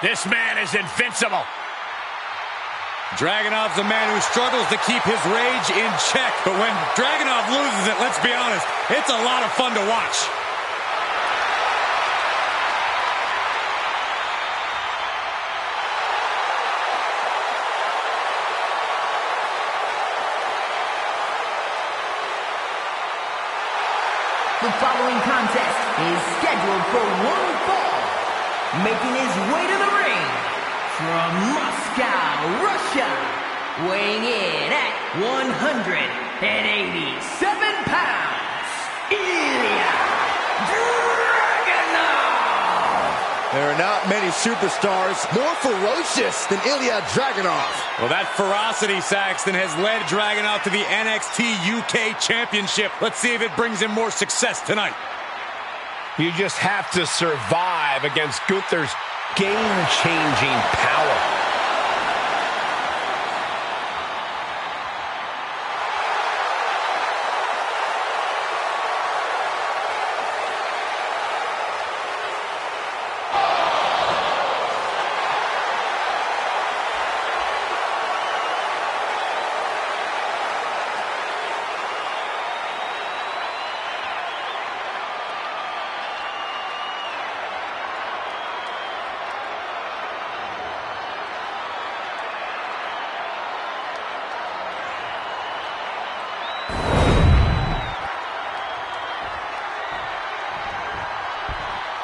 This man is invincible. Dragunov's a man who struggles to keep his rage in check. But when Dragunov loses it, let's be honest, it's a lot of fun to watch. The following contest is scheduled for one fall. Making his way to the ring from Moscow, Russia, weighing in at 187 pounds, Ilya Dragunov. There are not many superstars more ferocious than Ilya Dragunov. Well, that ferocity, Saxton, has led Dragunov to the NXT UK Championship. Let's see if it brings him more success tonight. You just have to survive against Gunther's game-changing power.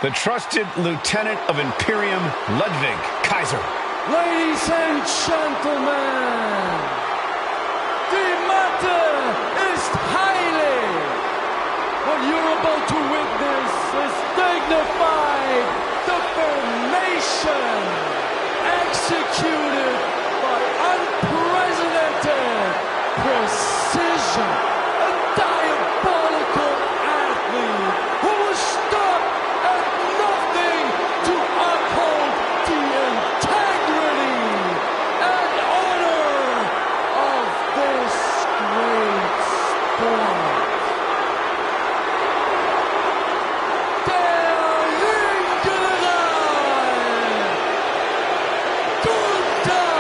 The trusted lieutenant of Imperium, Ludwig Kaiser. Ladies and gentlemen, the matter is highly. What you're about to witness is dignified defamation executed by unprecedented precision. A diabolical athlete who was stuck at nothing to uphold the integrity and honor of this great sport. Der Ringgeneral Gunther.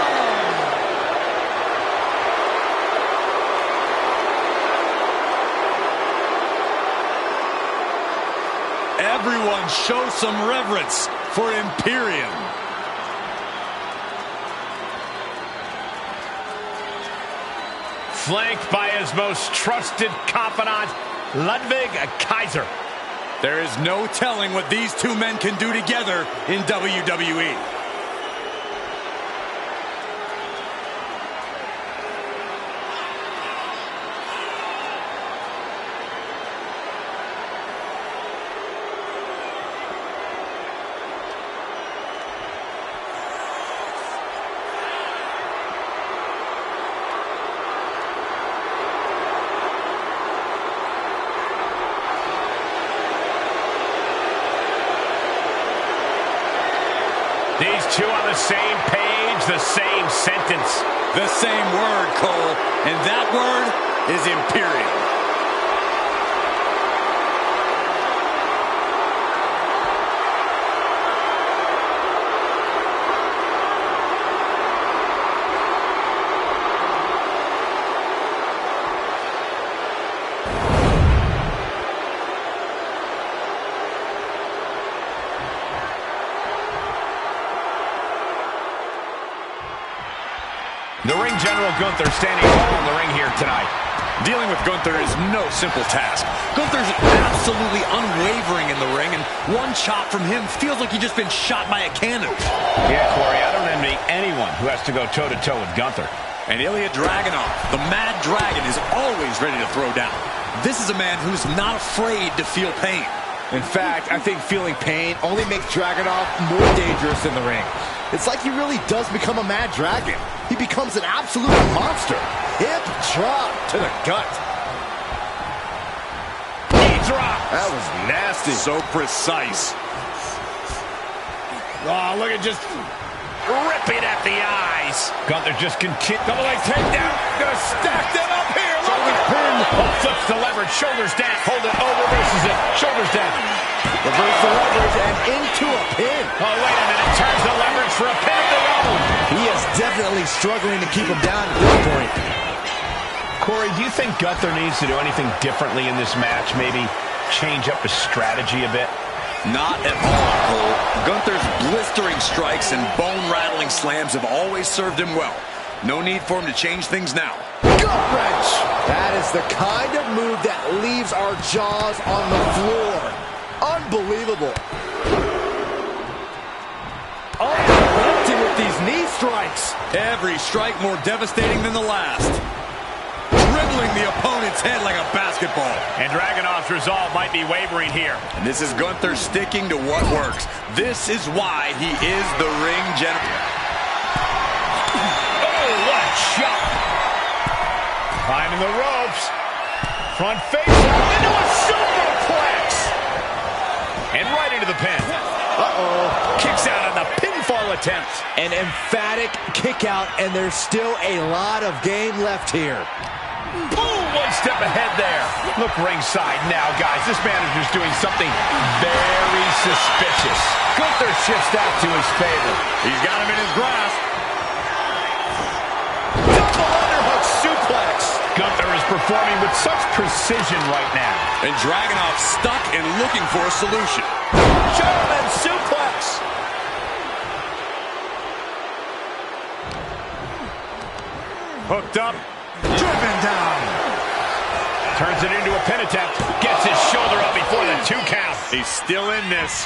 Everyone show some reverence for Imperium. Flanked by his most trusted confidant, Ludwig Kaiser. There is no telling what these two men can do together in WWE. These two on the same page, the same sentence. The same word, Cole, and that word is Imperium. The ring general Gunther standing tall in the ring here tonight. Dealing with Gunther is no simple task. Gunther's absolutely unwavering in the ring, and one chop from him feels like he's just been shot by a cannon. Yeah, Corey, I don't envy anyone who has to go toe-to-toe with Gunther. And Ilya Dragunov, the Mad Dragon, is always ready to throw down. This is a man who's not afraid to feel pain. In fact, I think feeling pain only makes Dragunov more dangerous in the ring. It's like he really does become a mad dragon. He becomes an absolute monster. Hip drop to the gut. Knee drop. That was nasty. So precise. Oh, look at just ripping at the eyes. Gunther just continues. Double leg takedown. Gonna stack them up here. Shoulders pinned. Oh, flips the leverage. Shoulders down. Hold it. Oh, reverses it. Shoulders down. Reverse the leverage and into a pin. Oh, wait a minute. Turns the leverage. for a pin of their own. He is definitely struggling to keep him down at this point. Corey, do you think Gunther needs to do anything differently in this match? Maybe change up his strategy a bit? Not at all, Cole. Gunther's blistering strikes and bone-rattling slams have always served him well. No need for him to change things now. Gut wrench! That is the kind of move that leaves our jaws on the floor. Unbelievable. Unrelenting with these knee strikes. Every strike more devastating than the last. Dribbling the opponent's head like a basketball. And Dragunov's resolve might be wavering here. And this is Gunther sticking to what works. This is why he is the ring general. Oh, what a shot. Climbing the ropes. Front face into a superplex. And right into the pin. Uh-oh. Kicks out on the pinfall attempt. An emphatic kick out, and there's still a lot of game left here. Boom! One step ahead there. Look ringside now, guys. This manager's doing something very suspicious. Gunther shifts that to his favor. He's got him in his grasp. Double underhook suplex. Gunther is performing with such precision right now. And Dragunov stuck and looking for a solution. German suplex. Hooked up. Driven down. Turns it into a pin attempt. Gets his shoulder up before the 2 count. He's still in this.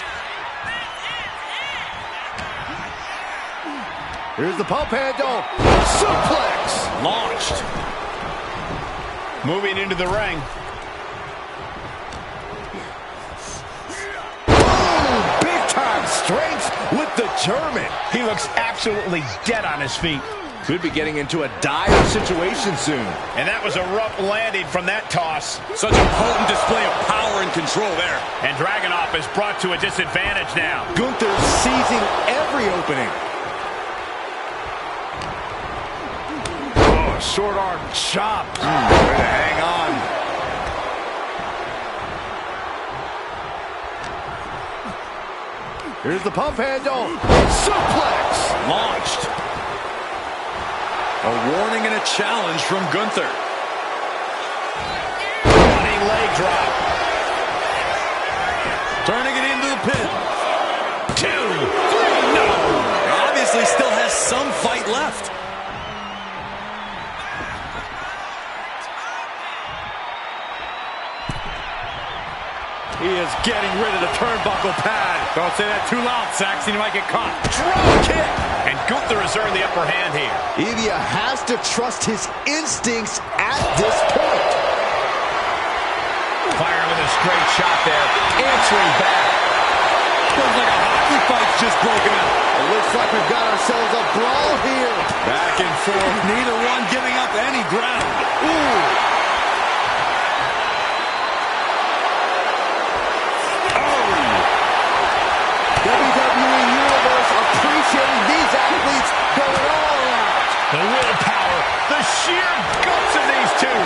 Here's the pump handle. Suplex. Launched. Moving into the ring. Big time strength with the German. He looks absolutely dead on his feet. Could be getting into a dire situation soon. And that was a rough landing from that toss. Such a potent display of power and control there. And Dragunov is brought to a disadvantage now. Gunther seizing every opening. Oh, short arm chop. Way to hang on. Here's the pump handle. Suplex. Launched. A warning and a challenge from Gunther. Running leg drop. Turning it into the pin. 2, 3, no. Obviously still has some fight left. He is getting rid of the turnbuckle pad. Don't say that too loud, Saxon. You might get caught. Drop kick. And Gunther has earned the upper hand here. Evia has to trust his instincts at this point. Firing with a straight shot there. Answering back. Looks like a hockey fight's just broken out. It looks like we've got ourselves a brawl here. Back and forth. Neither one giving up any ground. Ooh. WWE Universe appreciating these athletes going all out. The willpower, the sheer guts of these two.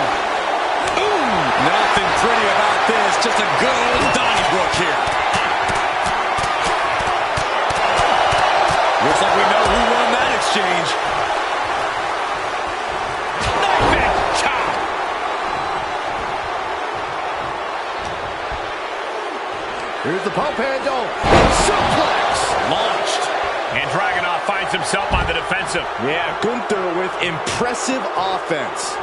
Ooh, nothing pretty about this. Just a good old Donnybrook here. Looks like we know who won that exchange. Knife edge chop. Here's the pump handle. Suplex. Launched. And Dragunov finds himself on the defensive. Yeah, Gunther with impressive offense.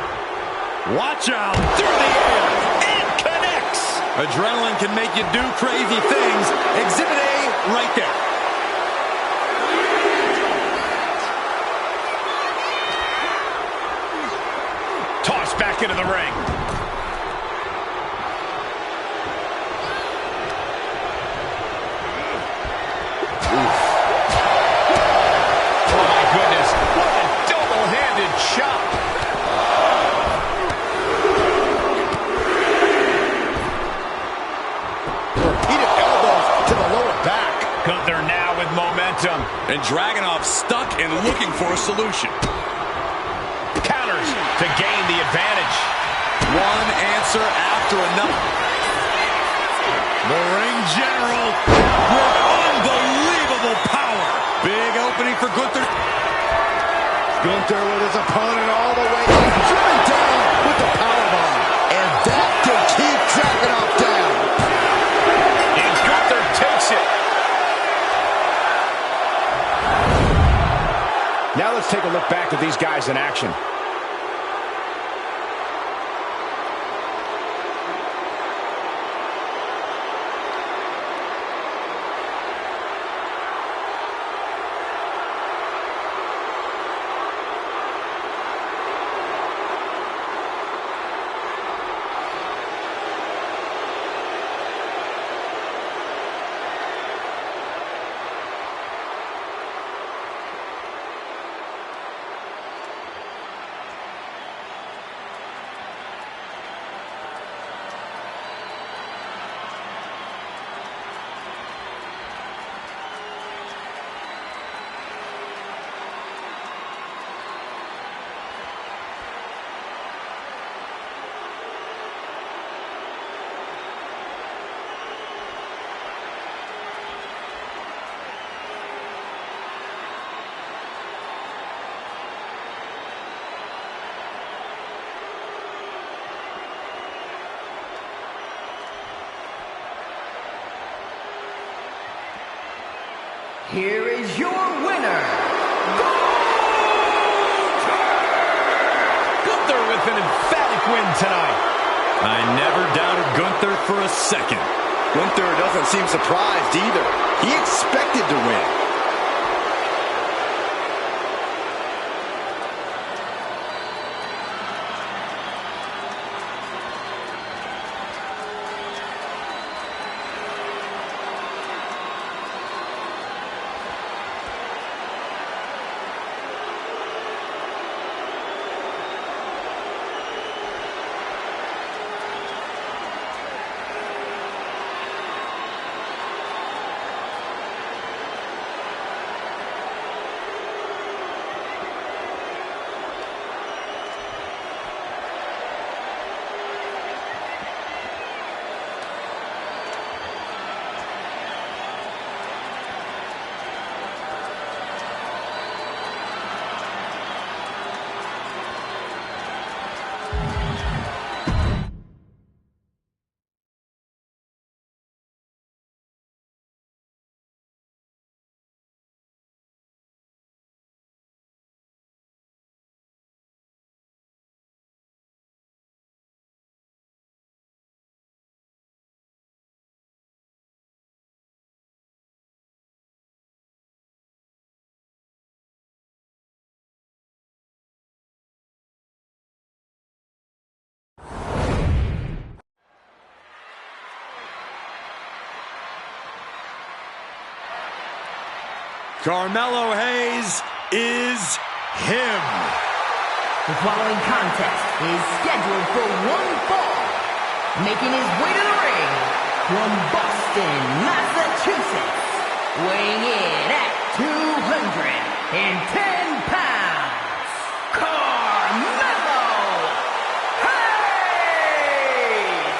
Watch out. Through the air. And connects. Adrenaline can make you do crazy things. Exhibit A right there. Tossed back into the ring. And Dragunov stuck and looking for a solution. Counters to gain the advantage. One answer after another. The ring general with unbelievable power. Big open. opening for Gunther. Gunther with his opponent all the way. Driven down with the powerbomb. And that can keep Dragunov down. And Gunther takes it. Now let's take a look back at these guys in action. Here is your winner, Gunther with an emphatic win tonight. I never doubted Gunther for a second. Gunther doesn't seem surprised either. He expected to win. Carmelo Hayes is him. The following contest is scheduled for one fall. Making his way to the ring from Boston, Massachusetts. Weighing in at 210 pounds, Carmelo Hayes!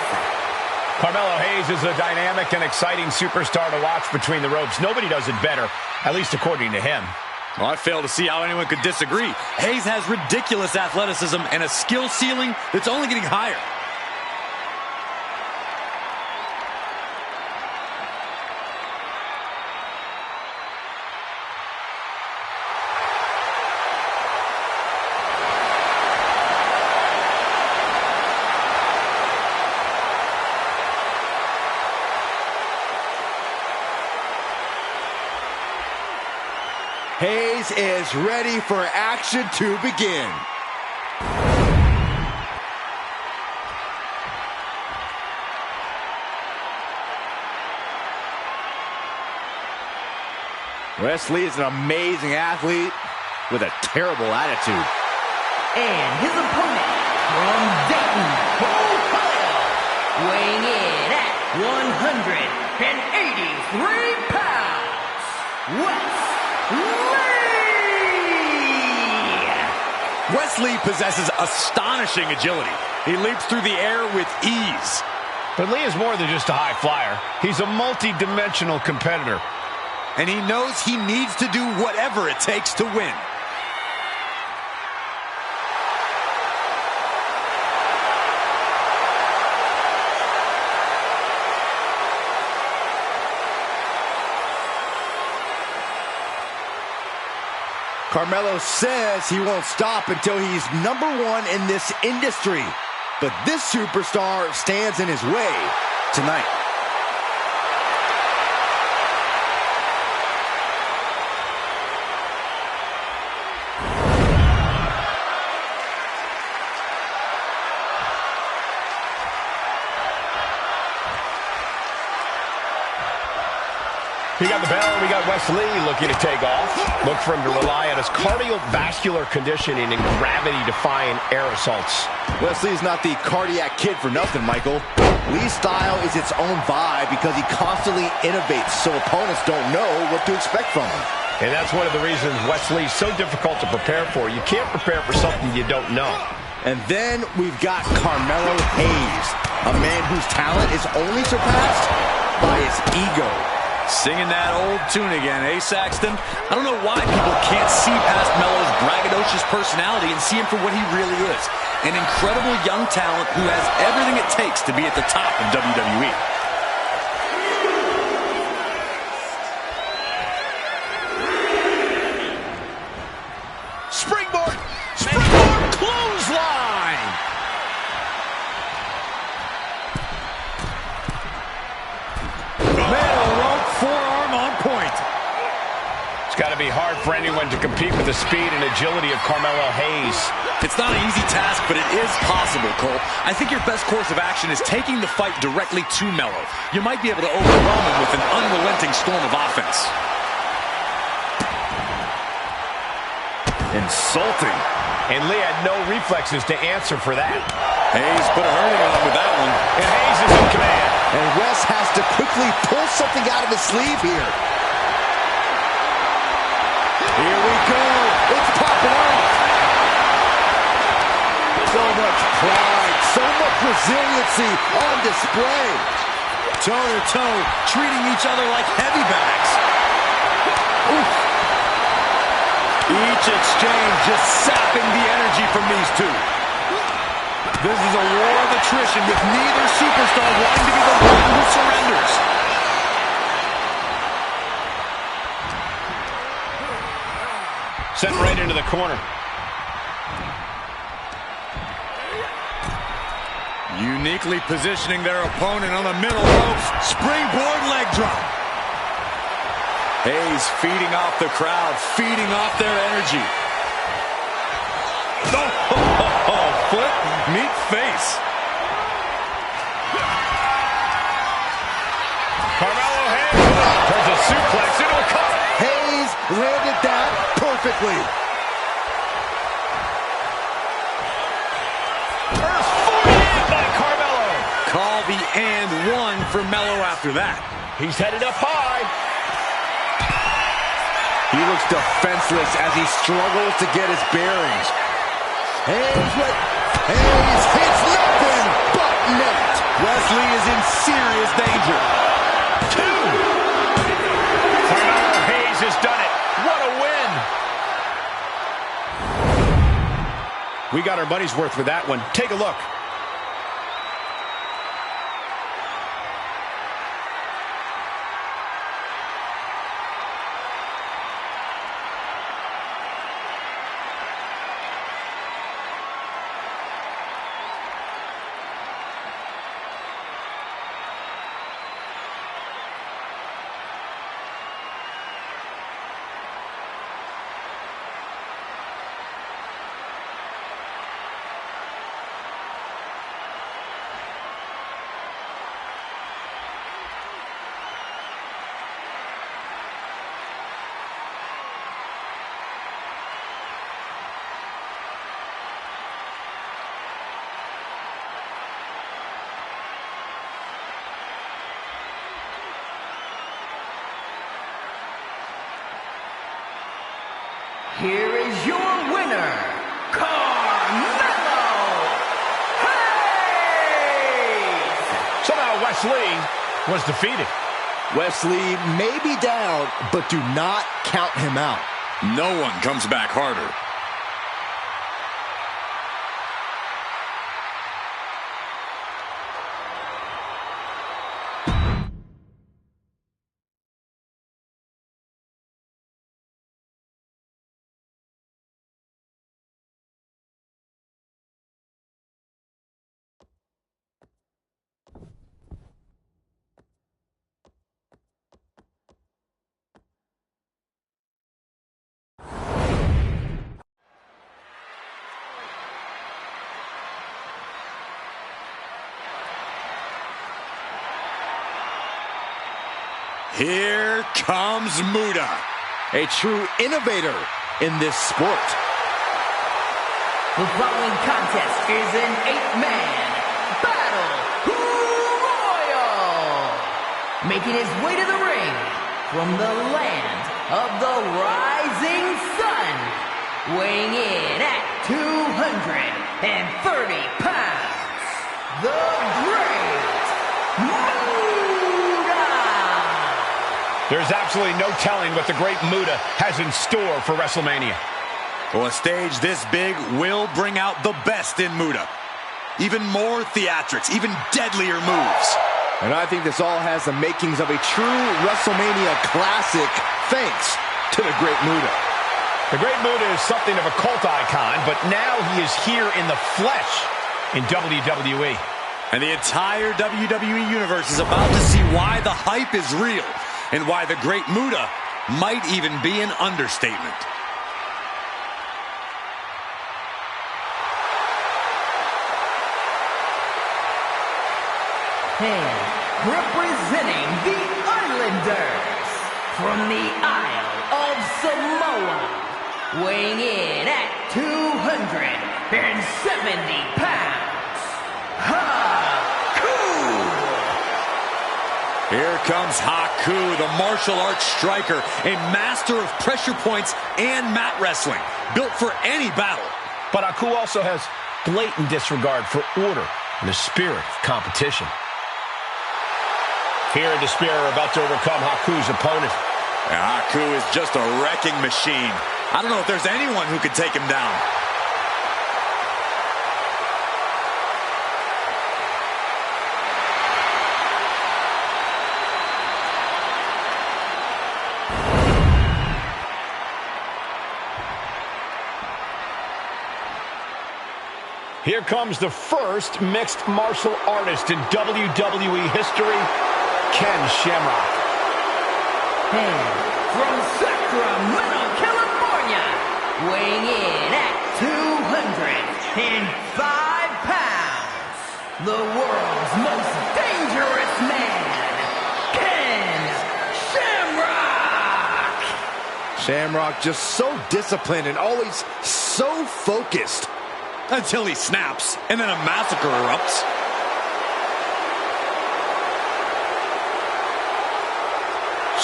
Carmelo Hayes is a dynamic and exciting superstar to watch between the ropes. Nobody does it better, at least according to him. Well, I fail to see how anyone could disagree. Hayes has ridiculous athleticism and a skill ceiling that's only getting higher. Hayes is ready for action to begin. Wesley is an amazing athlete with a terrible attitude. And his opponent from Dayton, Ohio, weighing in at 183 pounds, Wesley possesses astonishing agility. He leaps through the air with ease. But Lee is more than just a high flyer. He's a multi-dimensional competitor. and he knows he needs to do whatever it takes to win. Carmelo says he won't stop until he's #1 in this industry. But this superstar stands in his way tonight. He got the bell, and we got Wes Lee looking to take off. Look for him to rely on his cardiovascular conditioning and gravity-defying air assaults. Wes Lee's not the cardiac kid for nothing, Michael. Lee's style is its own vibe because he constantly innovates, so opponents don't know what to expect from him. And that's one of the reasons Wes Lee's so difficult to prepare for. You can't prepare for something you don't know. And then we've got Carmelo Hayes, a man whose talent is only surpassed by his ego. Singing that old tune again, eh, Saxton? I don't know why people can't see past Melo's braggadocious personality and see him for what he really is. An incredible young talent who has everything it takes to be at the top of WWE. Springboard! Springboard clothesline! Forearm on point. It's got to be hard for anyone to compete with the speed and agility of Carmelo Hayes. It's not an easy task, but it is possible, Cole. I think your best course of action is taking the fight directly to Melo. You might be able to overwhelm him with an unrelenting storm of offense. Insulting. And Lee had no reflexes to answer for that. Hayes put a hurting on him with that one. And Hayes is in command. And Wes has to quickly pull something out of his sleeve here. Here we go. It's popping off. So much pride, so much resiliency on display. Toe-to-toe, treating each other like heavy bags. Oof. Each exchange just sapping the energy from these two. This is a war of attrition with neither superstar wanting to be the one who surrenders. Sent right into the corner. Uniquely positioning their opponent on the middle ropes. Springboard leg drop. Hayes feeding off the crowd, feeding off their energy. Oh, foot meet face. Carmelo Hayes turns a suplex into a cover. Hayes landed that perfectly. First 48 by Carmelo. Call the and one for Melo after that. He's headed up high. He looks defenseless as he struggles to get his bearings. Hayes hits nothing but net. Wesley is in serious danger. 2. Carmelo Hayes has done it. What a win. We got our money's worth with that one. Take a look. Here is your winner, Carmelo Hayes! Somehow Wes Lee was defeated. Wesley may be down, but do not count him out. No one comes back harder. Here comes Muta, a true innovator in this sport. The following contest is an 8-man battle royal. Making his way to the ring from the land of the rising sun, weighing in at 230 pounds, the Great Muta. There's absolutely no telling what the Great Muta has in store for WrestleMania. Well, a stage this big will bring out the best in Muta. Even more theatrics, even deadlier moves. And I think this all has the makings of a true WrestleMania classic, thanks to the Great Muta. The Great Muta is something of a cult icon, but now he is here in the flesh in WWE. And the entire WWE universe is about to see why the hype is real and why the Great Muta might even be an understatement. And representing the Islanders from the Isle of Samoa, weighing in at 270 pounds, Here comes Haku, the martial arts striker, a master of pressure points and mat wrestling, built for any battle. But Haku also has blatant disregard for order and the spirit of competition. Fear and despair are about to overcome Haku's opponent. Haku is just a wrecking machine. I don't know if there's anyone who could take him down. Here comes the first mixed martial artist in WWE history, Ken Shamrock. And from Sacramento, California, weighing in at 205 pounds, the world's most dangerous man, Ken Shamrock. Shamrock just so disciplined and always so focused. Until he snaps, and then a massacre erupts.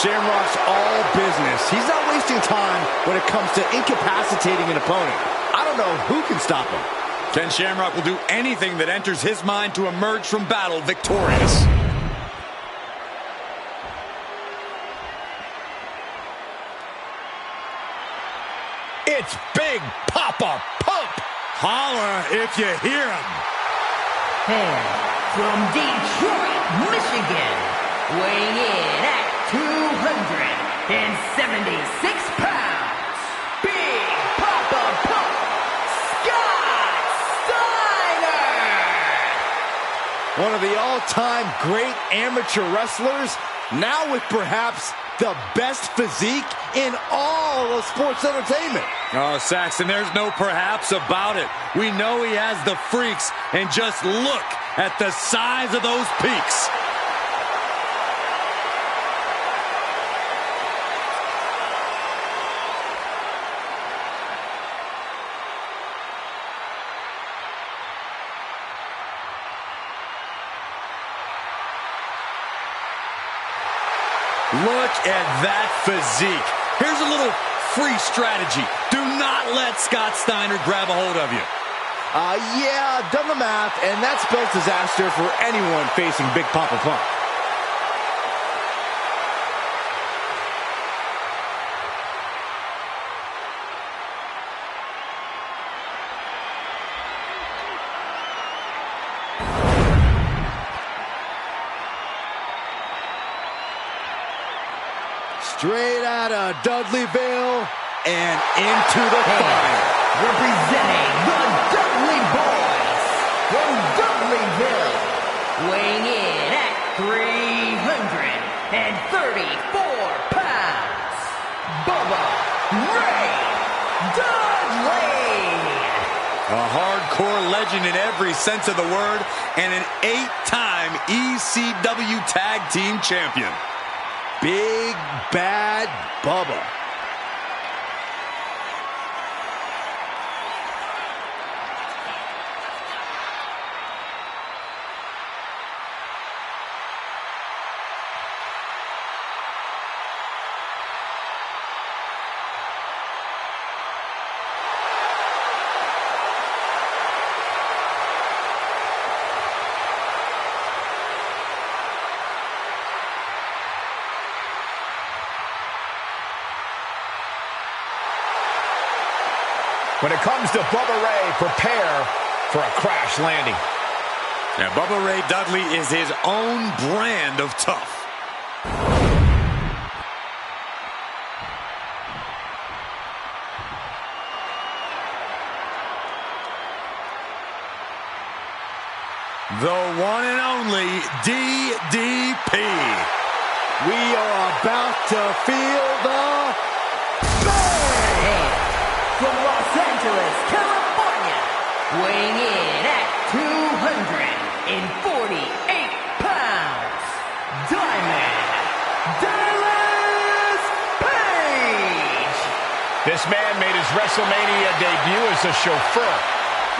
Shamrock's all business. He's not wasting time when it comes to incapacitating an opponent. I don't know who can stop him. Ken Shamrock will do anything that enters his mind to emerge from battle victorious. It's Big Papa Pump. Holler if you hear him. And from Detroit, Michigan, weighing in at 276 pounds, Big Papa Pump, Scott Steiner. One of the all-time great amateur wrestlers, now with perhaps the best physique in all of sports entertainment. Oh, Saxton, there's no perhaps about it. We know he has the freaks, and just look at the size of those peaks. Look at that physique. Here's a little free strategy. Do not let Scott Steiner grab a hold of you. Yeah, done the math, and that spells disaster for anyone facing Big Papa Pump. Straight out of Dudleyville and into the fire. Representing the Dudley Boys from Dudleyville, weighing in at 334 pounds, Bubba Ray Dudley. A hardcore legend in every sense of the word, and an 8-time ECW Tag Team Champion. Big Bad Bubba. When it comes to Bubba Ray, prepare for a crash landing. Now, Bubba Ray Dudley is his own brand of tough. The one and only DDP. We are about to feel the bang! From Los Angeles, California, weighing in at 248 pounds, Diamond Dallas Page. This man made his WrestleMania debut as a chauffeur,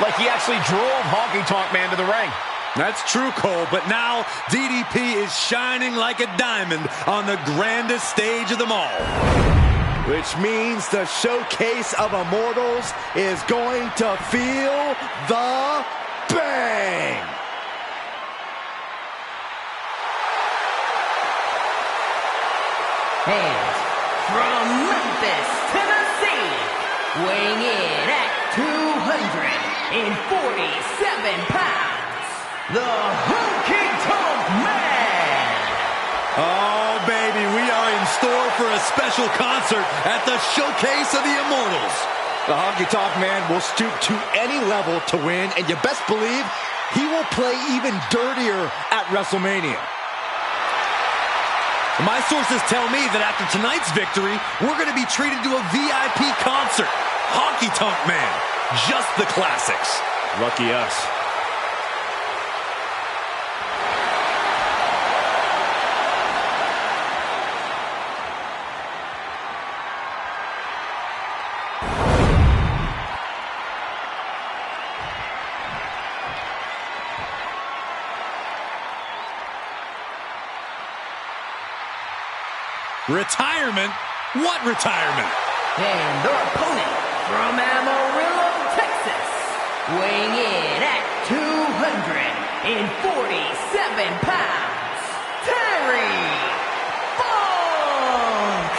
like he actually drove Honky Tonk Man to the ring. That's true, Cole, but now DDP is shining like a diamond on the grandest stage of them all. Which means the showcase of immortals is going to feel the bang! And from Memphis, Tennessee, weighing in at 247 pounds, the Honky Tonk Man. Oh, baby, we are in store for a special concert at the Showcase of the Immortals. The Honky Tonk Man will stoop to any level to win, and you best believe he will play even dirtier at WrestleMania. My sources tell me that after tonight's victory, we're going to be treated to a VIP concert. Honky Tonk Man, just the classics. Lucky us. Retirement? What retirement? And their opponent from Amarillo, Texas, weighing in at 247 pounds, Terry Funk!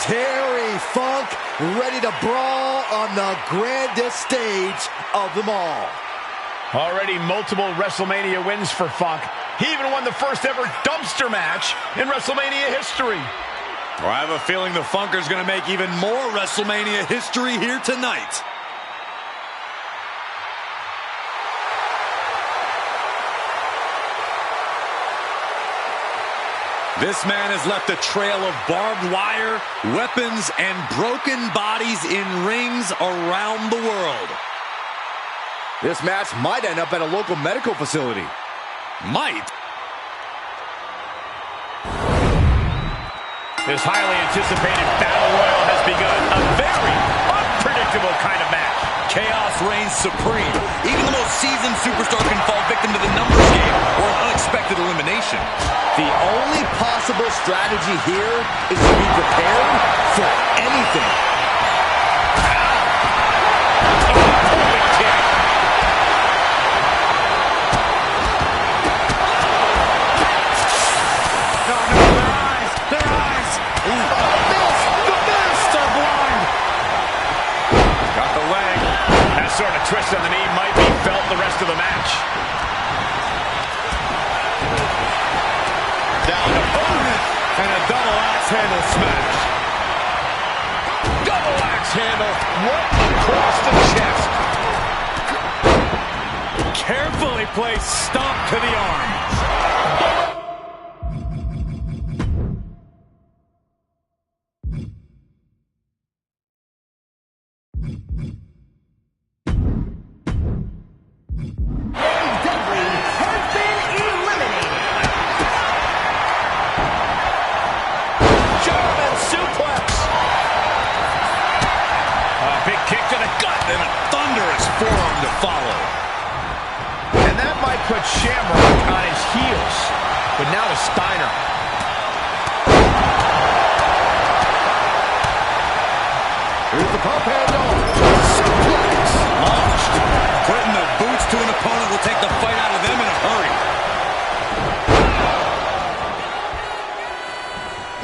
Terry Funk ready to brawl on the grandest stage of them all. Already multiple WrestleMania wins for Funk. He even won the first ever dumpster match in WrestleMania history. Well, I have a feeling the Funker's going to make even more WrestleMania history here tonight. This man has left a trail of barbed wire, weapons, and broken bodies in rings around the world. This match might end up at a local medical facility. Might. This highly anticipated battle royal has begun. A very unpredictable kind of match. Chaos reigns supreme. Even the most seasoned superstar can fall victim to the numbers game or an unexpected elimination. The only possible strategy here is to be prepared for anything. Sort of twist on the knee might be felt the rest of the match. Down to boot and a double out. handle smash. Double axe handle right across the chest. Carefully placed stomp to the arm. Put Shamrock on his heels, but now to Steiner. Here's the pump handle. Suplex. Launched. Putting the boots to an opponent will take the fight out of them in a hurry.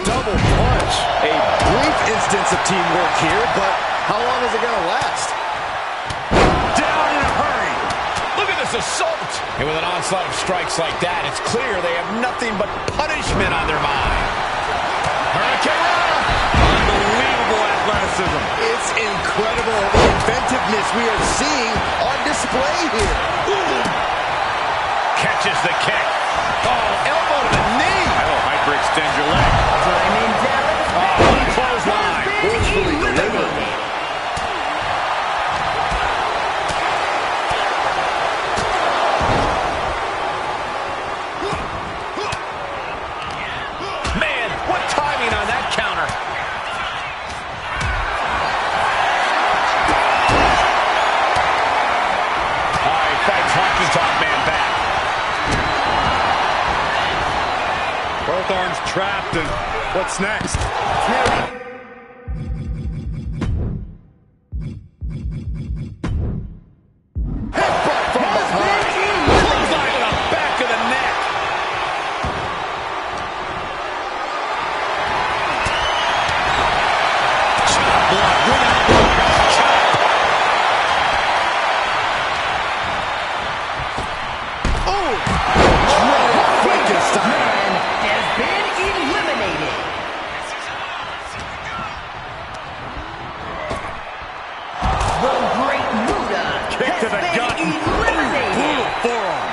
Double punch. A brief instance of teamwork here, but how long is it going to last? Down in a hurry. Look at this assault. And with an onslaught of strikes like that, it's clear they have nothing but punishment on their mind. Hurricane Rana. Unbelievable athleticism. It's incredible the inventiveness we are seeing on display here. Ooh. Catches the kick. Oh, elbow to the knee. That'll hyperextend your leg. Time in Dallas. Clothesline. Forcefully delivered. Both arms trapped, and what's next? Headbutt from behind. Clothesline to the back of the neck. Chop block with an elbow. Chop. Oh! Frankenstein. Has been eliminated. The Great Muta Kick has to the been gut. eliminated. Brutal forearm.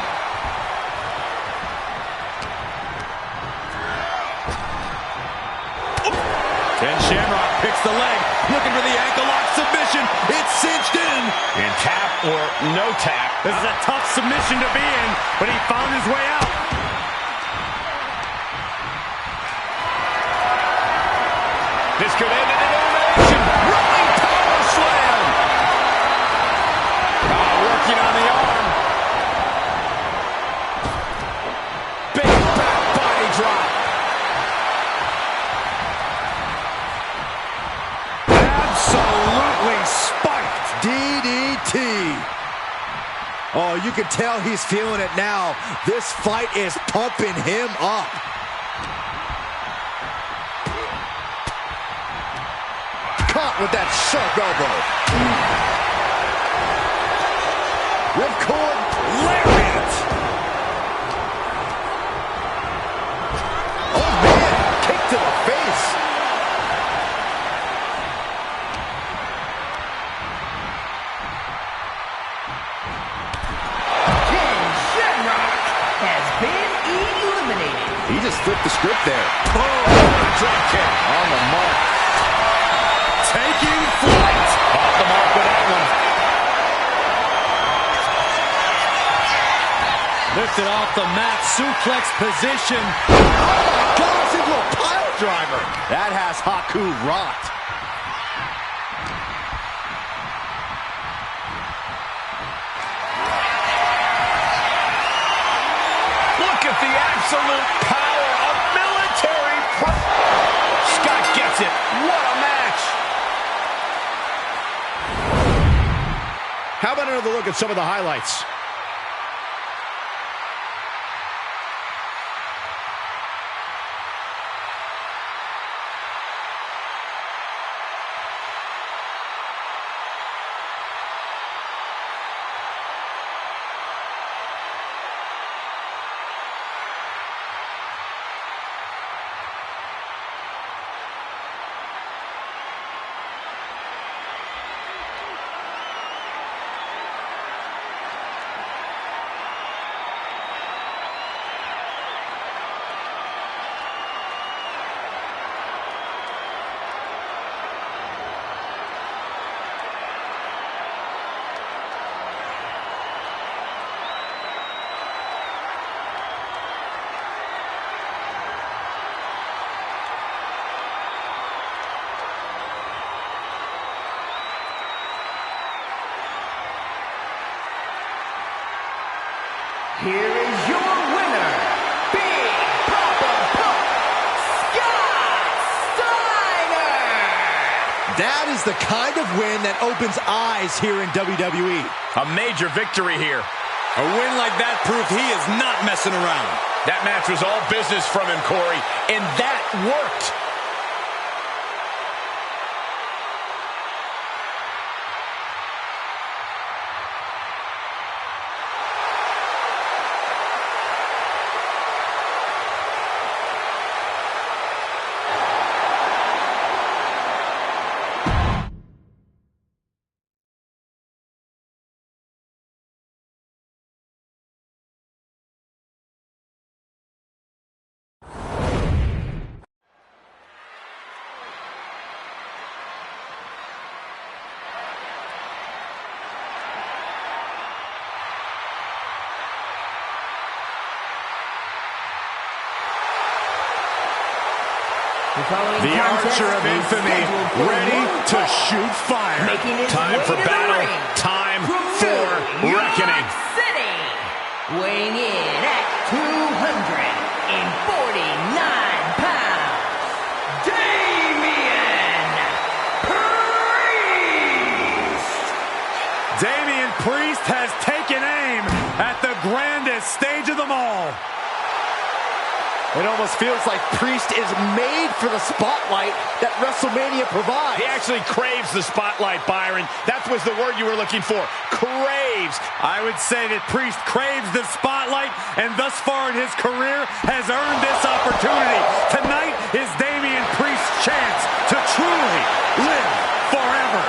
Then Shamrock picks the leg, looking for the ankle lock submission. It's cinched in. And tap or no tap. This is a tough submission to be in, but he found his way out. This could end in an elimination. Rolling power slam. Working on the arm. Big back body drop. Absolutely spiked. DDT. Oh, you can tell he's feeling it now. This fight is pumping him up. Caught with that sharp elbow. Ripcord lariat. Oh man, kick to the face. Ken Shamrock has been eliminated. He just flipped the script there. Drop kick. On the mark. Taking flight. Off the mark with that one. Lifted off the mat, suplex position. Oh my gosh, into a pile driver. That has Haku rocked. Look at the absolute power of military. Scott gets it. What a match. How about another look at some of the highlights? here is your winner, Big Papa Pump, Scott Steiner! That is the kind of win that opens eyes here in WWE. A major victory here. A win like that proved he is not messing around. That match was all business from him, Corey, and that worked. The Archer of Infamy, ready to shoot fire. Time for battle, time for reckoning. City, weighing in at 249 pounds, Damian Priest! Damian Priest has taken aim at the grandest stage of them all. It almost feels like Priest is made for the spotlight that WrestleMania provides. He actually craves the spotlight, Byron. That was the word you were looking for. Craves. I would say that Priest craves the spotlight and thus far in his career has earned this opportunity. Tonight is Damian Priest's chance to truly live forever.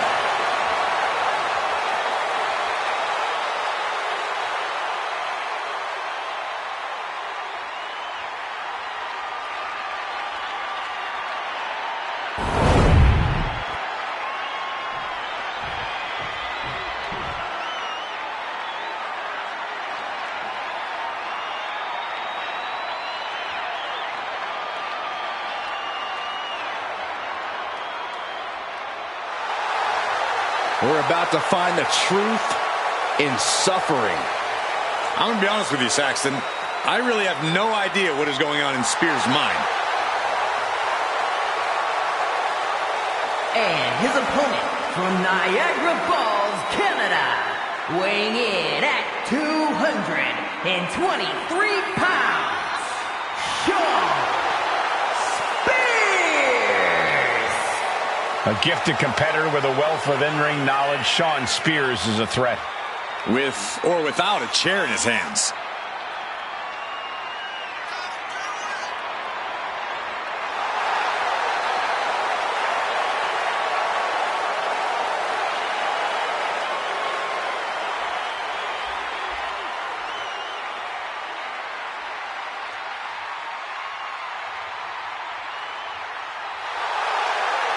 We're about to find the truth in suffering. I'm going to be honest with you, Saxton. I really have no idea what is going on in Spears' mind. And his opponent from Niagara Falls, Canada, weighing in at 223 pounds, Sean Spears! A gifted competitor with a wealth of in-ring knowledge, Sean Spears is a threat. With or without a chair in his hands.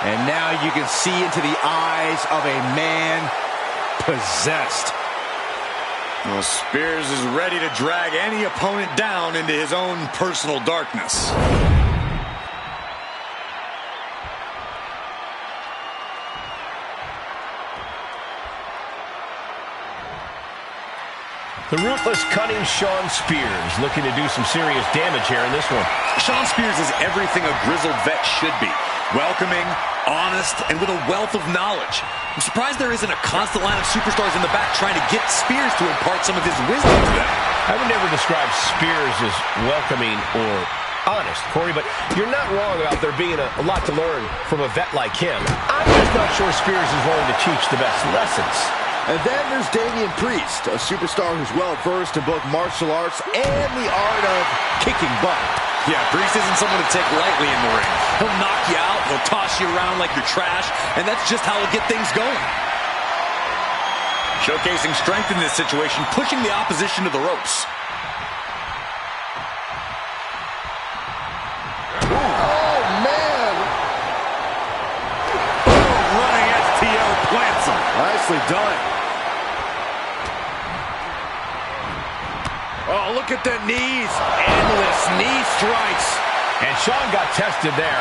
And now you can see into the eyes of a man possessed. Well, Spears is ready to drag any opponent down into his own personal darkness. The ruthless, cunning Sean Spears looking to do some serious damage here in this one. Sean Spears is everything a grizzled vet should be. Welcoming, honest, and with a wealth of knowledge. I'm surprised there isn't a constant line of superstars in the back trying to get Spears to impart some of his wisdom to them. I would never describe Spears as welcoming or honest, Corey, but you're not wrong about there being a lot to learn from a vet like him. I'm just not sure Spears is willing to teach the best lessons. And then there's Damian Priest, a superstar who's well-versed in both martial arts and the art of kicking butt. Yeah, Priest isn't someone to take lightly in the ring. He'll knock you out, he'll toss you around like you're trash, and that's just how he'll get things going. Showcasing strength in this situation, pushing the opposition to the ropes. Oh, man! Running STO plants him. Nicely done. Oh, look at the knees. Endless knee strikes. And Sean got tested there.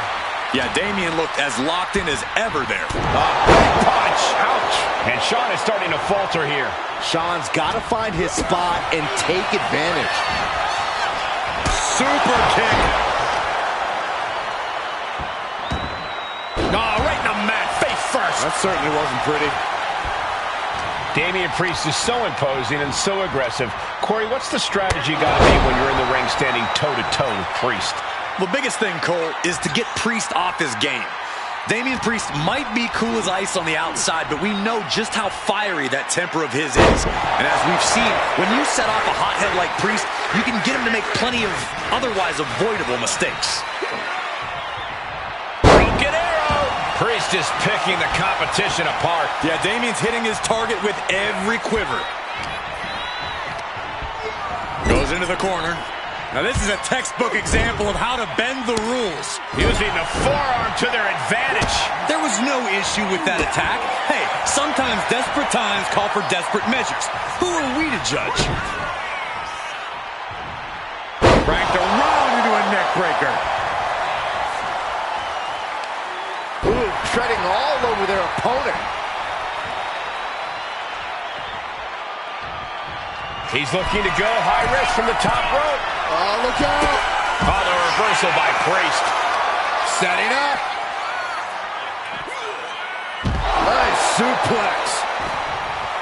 Yeah, Damian looked as locked in as ever there. Big punch. Ouch. And Shawn is starting to falter here. Shawn's got to find his spot and take advantage. Super kick. Oh, right in the mat, face first. That certainly wasn't pretty. Damian Priest is so imposing and so aggressive. Corey, what's the strategy got to be when you're in the ring standing toe-to-toe with Priest? The biggest thing, Cole, is to get Priest off his game. Damian Priest might be cool as ice on the outside, but we know just how fiery that temper of his is. And as we've seen, when you set off a hothead like Priest, you can get him to make plenty of otherwise avoidable mistakes. Broken arrow. Priest is picking the competition apart. Yeah, Damian's hitting his target with every quiver. Goes into the corner. Now this is a textbook example of how to bend the rules. Using the forearm to their advantage. There was no issue with that attack. Hey, sometimes desperate times call for desperate measures. Who are we to judge? Cranked around into a neck breaker. Ooh, treading all over their opponent. He's looking to go high risk from the top rope. Oh, look out. Oh, the reversal by Priest. Setting up. Nice suplex.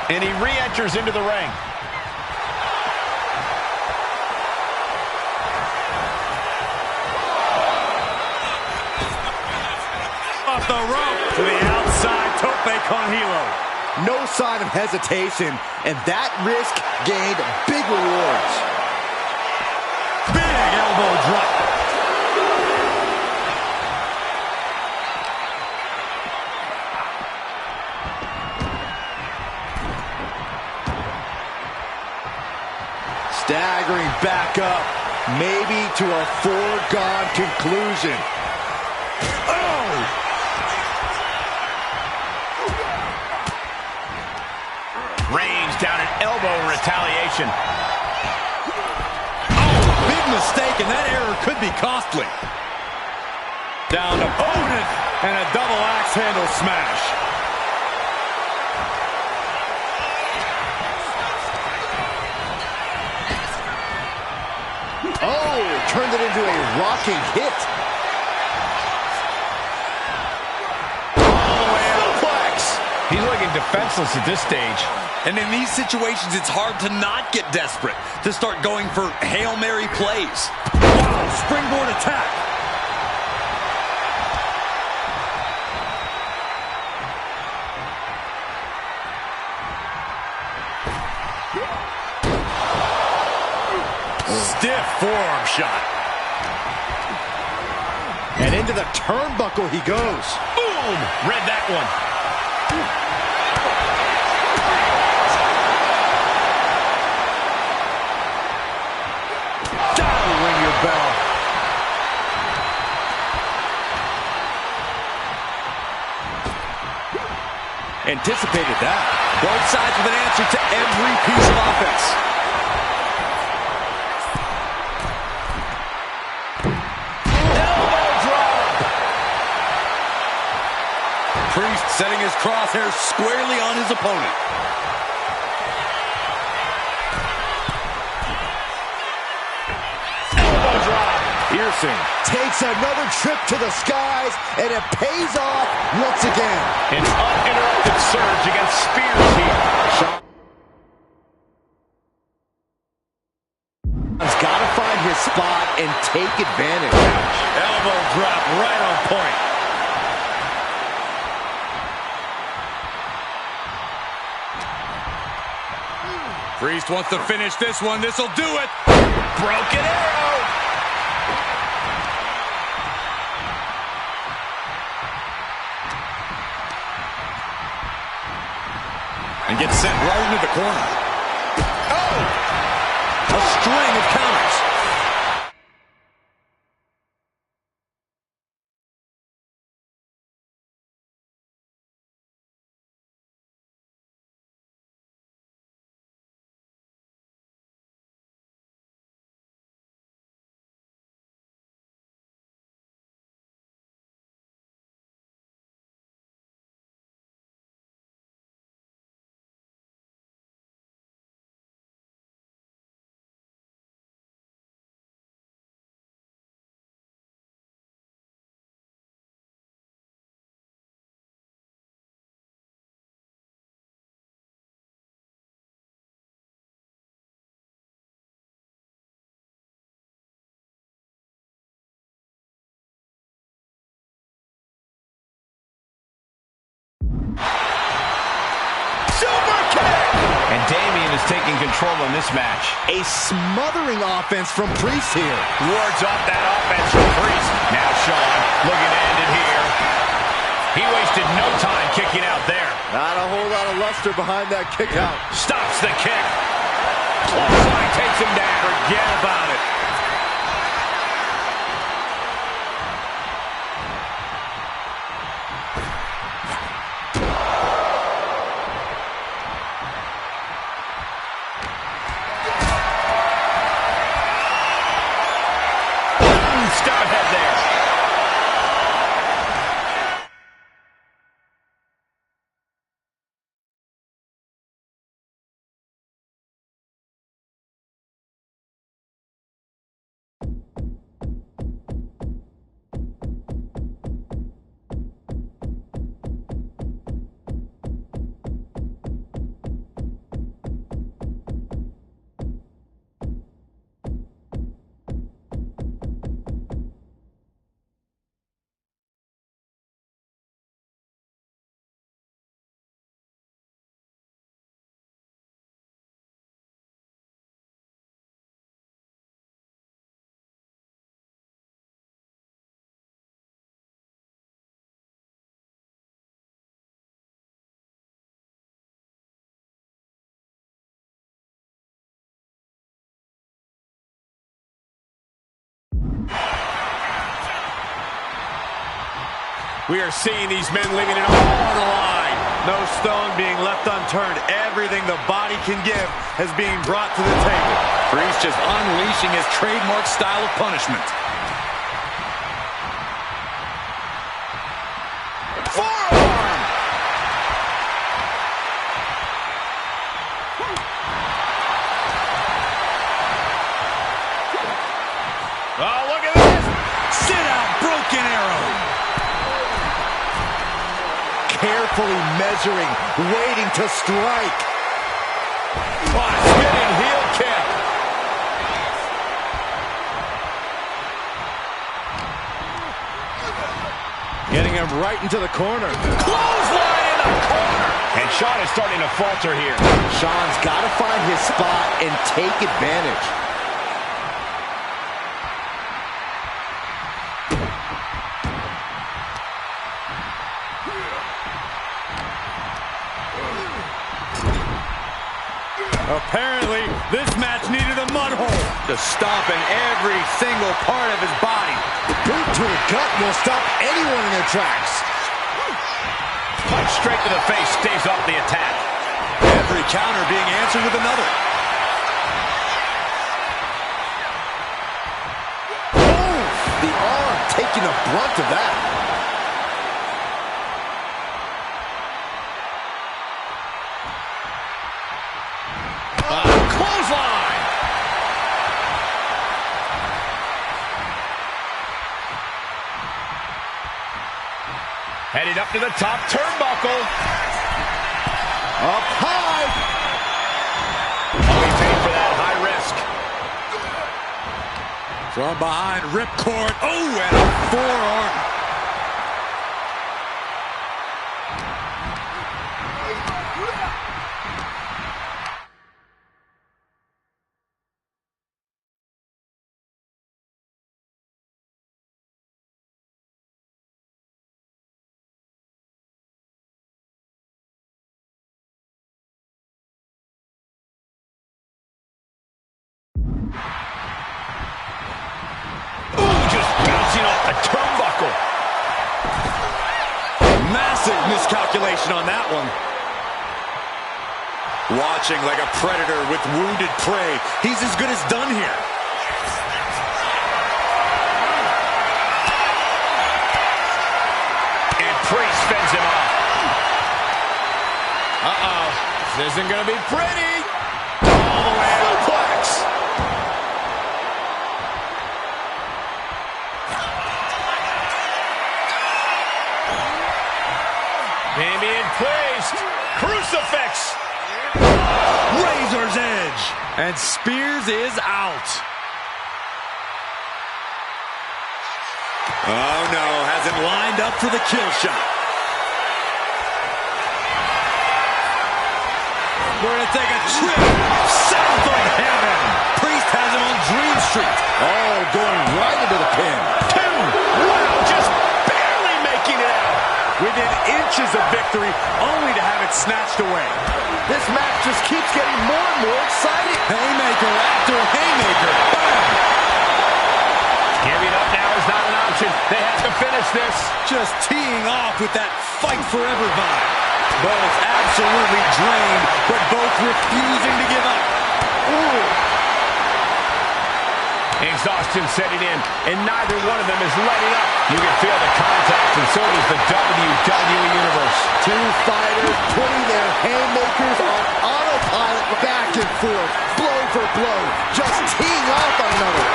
And he re-enters into the ring. Off the rope to the outside, tope con hilo. No sign of hesitation, and that risk gained big rewards. Big elbow drop. Staggering back up, maybe to a foregone conclusion. Oh! Rains down an elbow in retaliation. Big mistake, and that error could be costly. Down opponent, and a double axe handle smash. Oh, turned it into a rocking hit. All the way out. Suplex. He's looking defenseless at this stage. And in these situations, it's hard to not get desperate, to start going for Hail Mary plays. Wow, springboard attack. Stiff forearm shot. And into the turnbuckle he goes. Boom! Read that one. Gotta ring your bell. Anticipated that. Both sides with an answer to every piece of offense. Elbow drop. Priest setting his crosshairs squarely on his opponent. Elbow drop. Piercing takes another trip to the skies, and it pays off once again. An uninterrupted surge against Spears here. Shawn's got to find his spot and take advantage. Elbow drop right on point. Priest wants to finish this one. This'll do it. Broken arrow. And gets sent right into the corner. Oh! A string of counters. taking control in this match. A smothering offense from Priest here. Wards off that offense from Priest. Now Shawn looking to end it here. He wasted no time kicking out there. Not a whole lot of luster behind that kick out. Stops the kick. Clothesline takes him down. Forget about it. Step ahead there. We are seeing these men leaving it all on the line. No stone being left unturned. Everything the body can give is being brought to the table. Priest just unleashing his trademark style of punishment. Forearm! Oh, look at this! Sit out, broken arrow. Carefully measuring, waiting to strike. Oh, spinning heel kick. Getting him right into the corner. Clothesline in the corner. And Shawn is starting to falter here. Shawn's got to find his spot and take advantage. Apparently, this match needed a mud hole. Just stomping every single part of his body. Boot to the gut will stop anyone in their tracks. Punch straight to the face stays off the attack. Every counter being answered with another. Oh, the arm taking the brunt of that. Clothesline! Headed up to the top turnbuckle. Up high. Oh, he paid for that high risk. From behind, ripcord. Oh, and a forearm. Turnbuckle. Massive miscalculation on that one. Watching like a predator with wounded prey. He's as good as done here. And Priest fends him off. Uh-oh. This isn't going to be pretty. All the way to the plex. Being placed. Crucifix. Razor's edge. And Spears is out. Oh no, has him lined up for the kill shot. We're going to take a trip south of heaven. Priest has him on Dream Street. Oh, going right into the pin. 2. Wow, just barely making it out. Within inches of victory, only to have it snatched away. This match just keeps getting more and more exciting. Haymaker after haymaker. Bam! Giving up now is not an option. They have to finish this. Just teeing off with that fight forever vibe. Both absolutely drained, but both refusing to give up. Ooh. Exhaustion setting in, and neither one of them is letting up. You can feel the contact, and so does the WWE Universe. Two fighters putting their haymakers on autopilot, back and forth, blow for blow, just teeing off on another.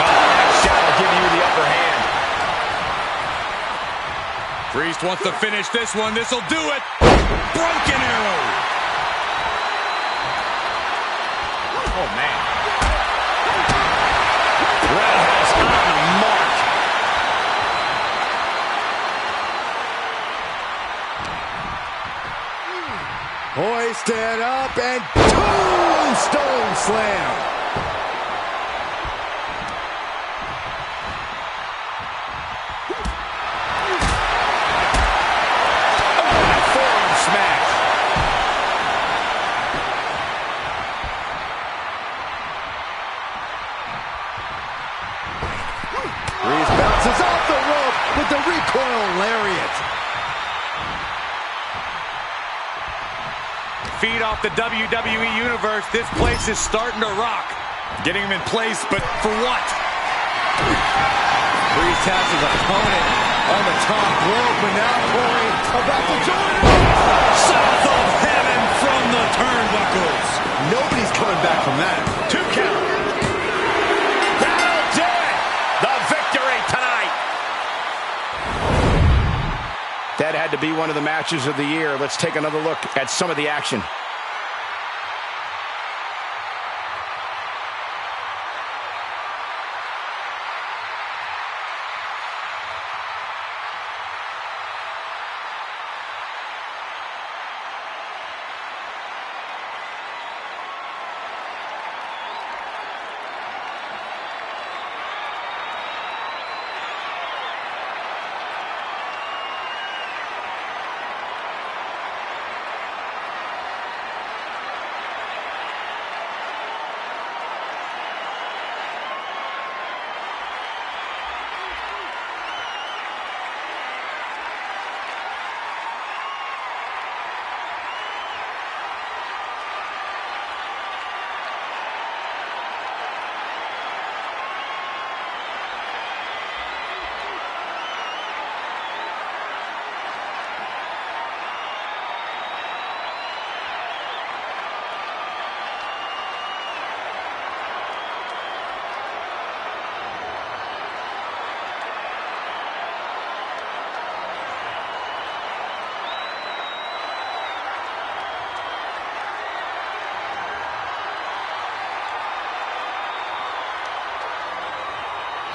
That shot will give you the upper hand. Priest wants to finish this one. This'll do it. Broken arrow. Oh, man. Roundhouse on the mark. Hoisted up and tombstone slam. Forearm smash. Priest bounces off the rope with the recoil lariat. Feed off the WWE Universe. This place is starting to rock. Getting him in place, but for what? Priest has his opponent on the top rope, but now Corey about to join him. South of heaven from the turnbuckles. Nobody's coming back from that. 2 count. That'll do it. The victory tonight. That had to be one of the matches of the year. Let's take another look at some of the action.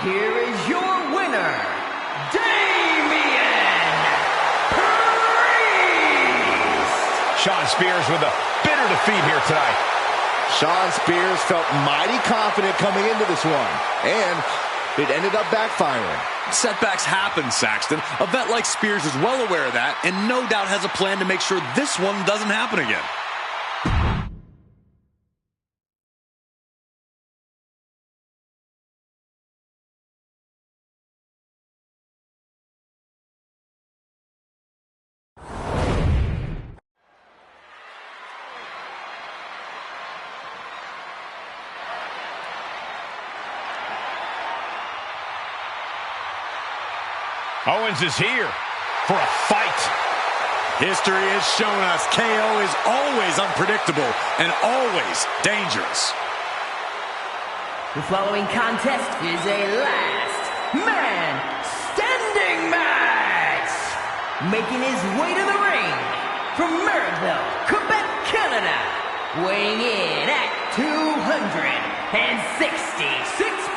Here is your winner, Damian Priest! Shawn Spears with a bitter defeat here tonight. Shawn Spears felt mighty confident coming into this one, and it ended up backfiring. Setbacks happen, Saxton. A vet like Spears is well aware of that, and no doubt has a plan to make sure this one doesn't happen again. Owens is here for a fight. History has shown us KO is always unpredictable and always dangerous. The following contest is a last man standing match. Making his way to the ring from Marysville, Quebec, Canada. Weighing in at 266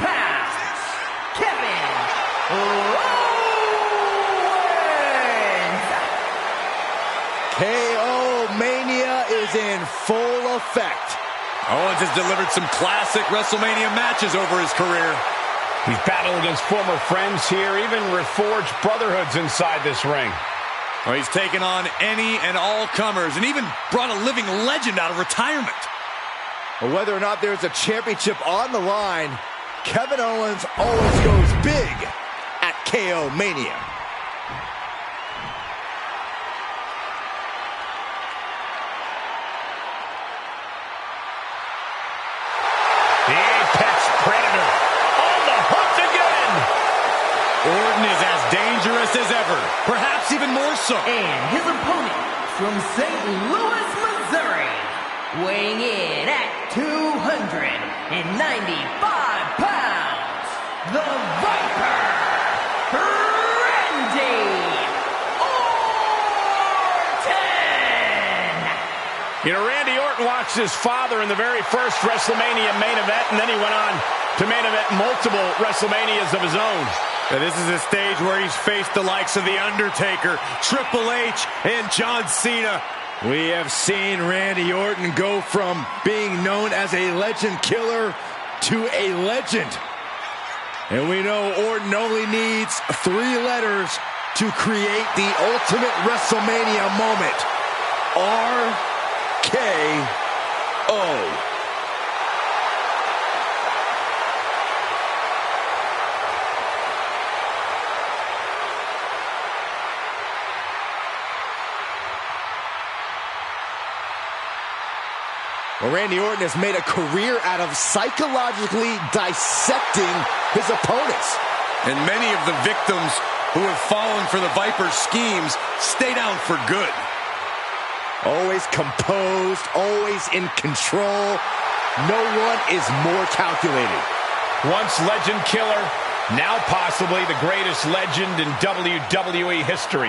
pounds, Kevin Owens. KO Mania is in full effect. Owens has delivered some classic WrestleMania matches over his career. He's battled against former friends here, even reforged brotherhoods inside this ring. Well, he's taken on any and all comers and even brought a living legend out of retirement. Well, whether or not there's a championship on the line, Kevin Owens always goes big at KO Mania. The Apex Predator on the hook again. Orton is as dangerous as ever, perhaps even more so. And his opponent from St. Louis, Missouri, weighing in at 295 pounds, the Viper, Randy Orton! You know, Randy Orton watched his father in the very first WrestleMania main event, and then he went on to main event multiple WrestleManias of his own. Now, this is a stage where he's faced the likes of The Undertaker, Triple H, and John Cena. We have seen Randy Orton go from being known as a legend killer to a legend. And we know Orton only needs 3 letters to create the ultimate WrestleMania moment. RKO. Well, Randy Orton has made a career out of psychologically dissecting his opponents. And many of the victims who have fallen for the Viper's schemes stay down for good. Always composed, always in control. No one is more calculated. Once legend killer, now possibly the greatest legend in WWE history.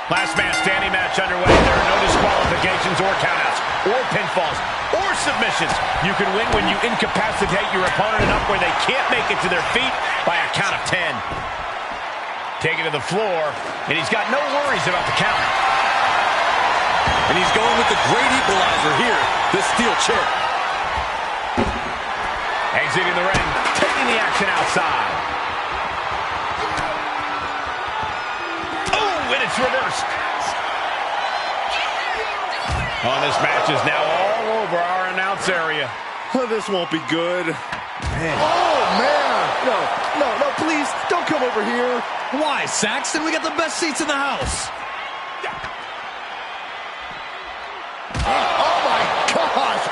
Last man standing match underway. There are no disqualifications or countouts or pinfalls or submissions. You can win when you incapacitate your opponent enough where they can't make it to their feet by a count of 10. Taken to the floor, and he's got no worries about the count. And he's going with the great equalizer here, this steel chair. Exiting the ring, taking the action outside. And it's reversed. Oh, this match is now all over our announce area. Oh, this won't be good. Man. Oh, man. No, please, don't come over here. Why, Saxton? We got the best seats in the house. Oh, my gosh.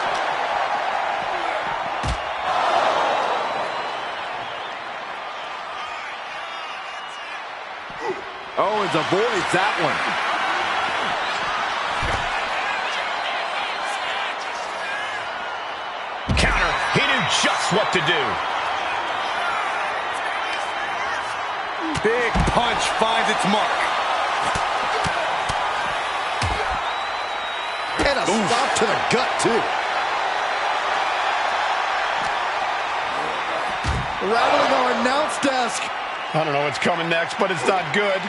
Owens avoids that one. Counter. He knew just what to do. Big punch finds its mark. And a stop to the gut, too. Rattling our announce desk. I don't know what's coming next, but it's not good.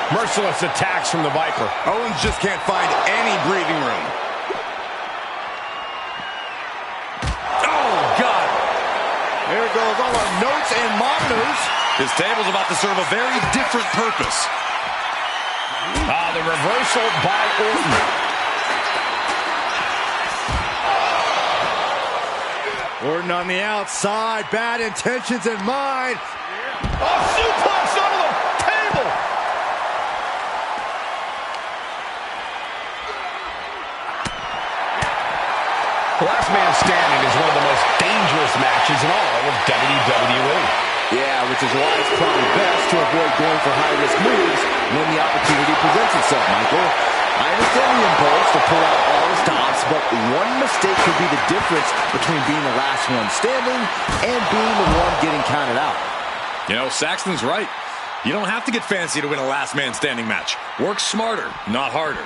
Merciless attacks from the Viper. Owens just can't find any breathing room. Oh, God. There goes all our notes and monitors. This table's about to serve a very different purpose. The reversal by Orton. Orton on the outside, bad intentions in mind. Oh, suplex onto the table. Last man standing is one of the most dangerous matches in all of WWE. Yeah, which is why it's probably best to avoid going for high-risk moves when the opportunity presents itself, Michael. I understand the impulse to pull out all the stops, but one mistake could be the difference between being the last one standing and being the one getting counted out. You know, Saxton's right. You don't have to get fancy to win a last man standing match. Work smarter, not harder.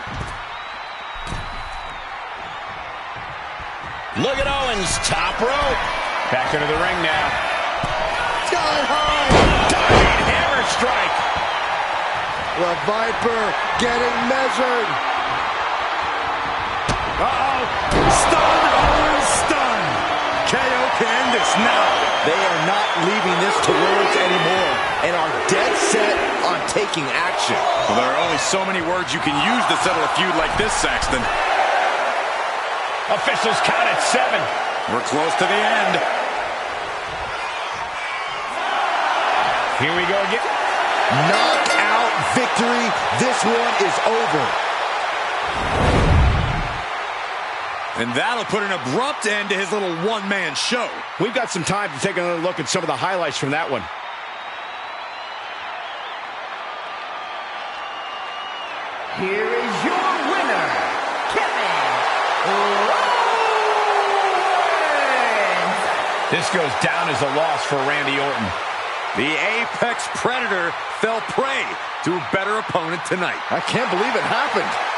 Look at Owens, top rope. Back into the ring now. Sky high. Diving hammer strike. The Viper getting measured. Uh-oh. Stun, Owens, stun. KO can end this now. They are not leaving this to words anymore and are dead set on taking action. Well, there are only so many words you can use to settle a feud like this, Saxton. Officials count at 7. We're close to the end. Here we go again. Knockout victory. This one is over. And that'll put an abrupt end to his little one-man show. We've got some time to take another look at some of the highlights from that one. Here is your winner, Kevin Owens. This goes down as a loss for Randy Orton. The Apex Predator fell prey to a better opponent tonight. I can't believe it happened.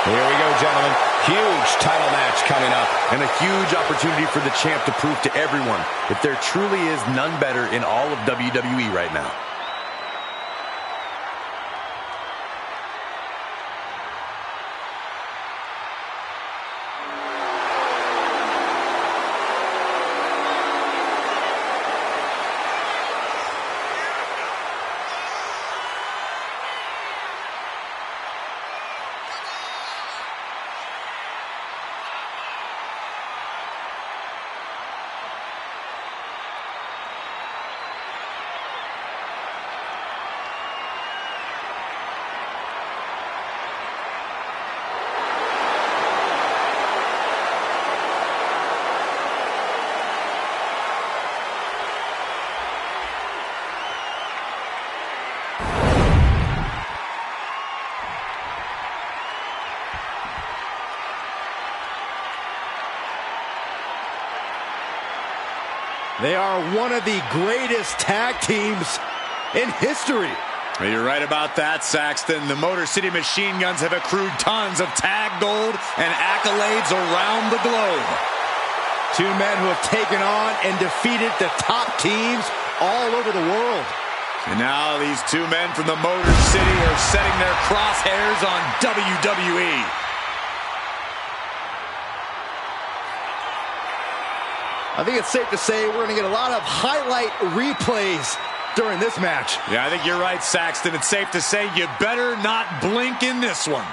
Here we go, gentlemen. Huge title match coming up. And a huge opportunity for the champ to prove to everyone that there truly is none better in all of WWE right now. They are one of the greatest tag teams in history. Well, you're right about that, Saxton. The Motor City Machine Guns have accrued tons of tag gold and accolades around the globe. Two men who have taken on and defeated the top teams all over the world. And now these two men from the Motor City are setting their crosshairs on WWE. I think it's safe to say we're going to get a lot of highlight replays during this match. Yeah, I think you're right, Saxton. It's safe to say you better not blink in this one.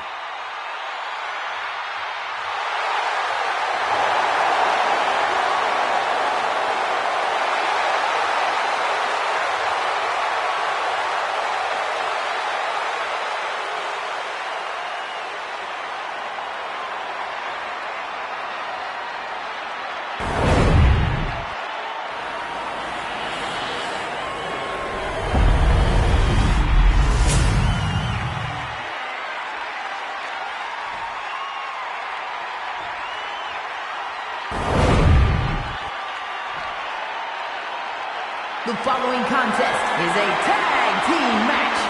The following contest is a tag team match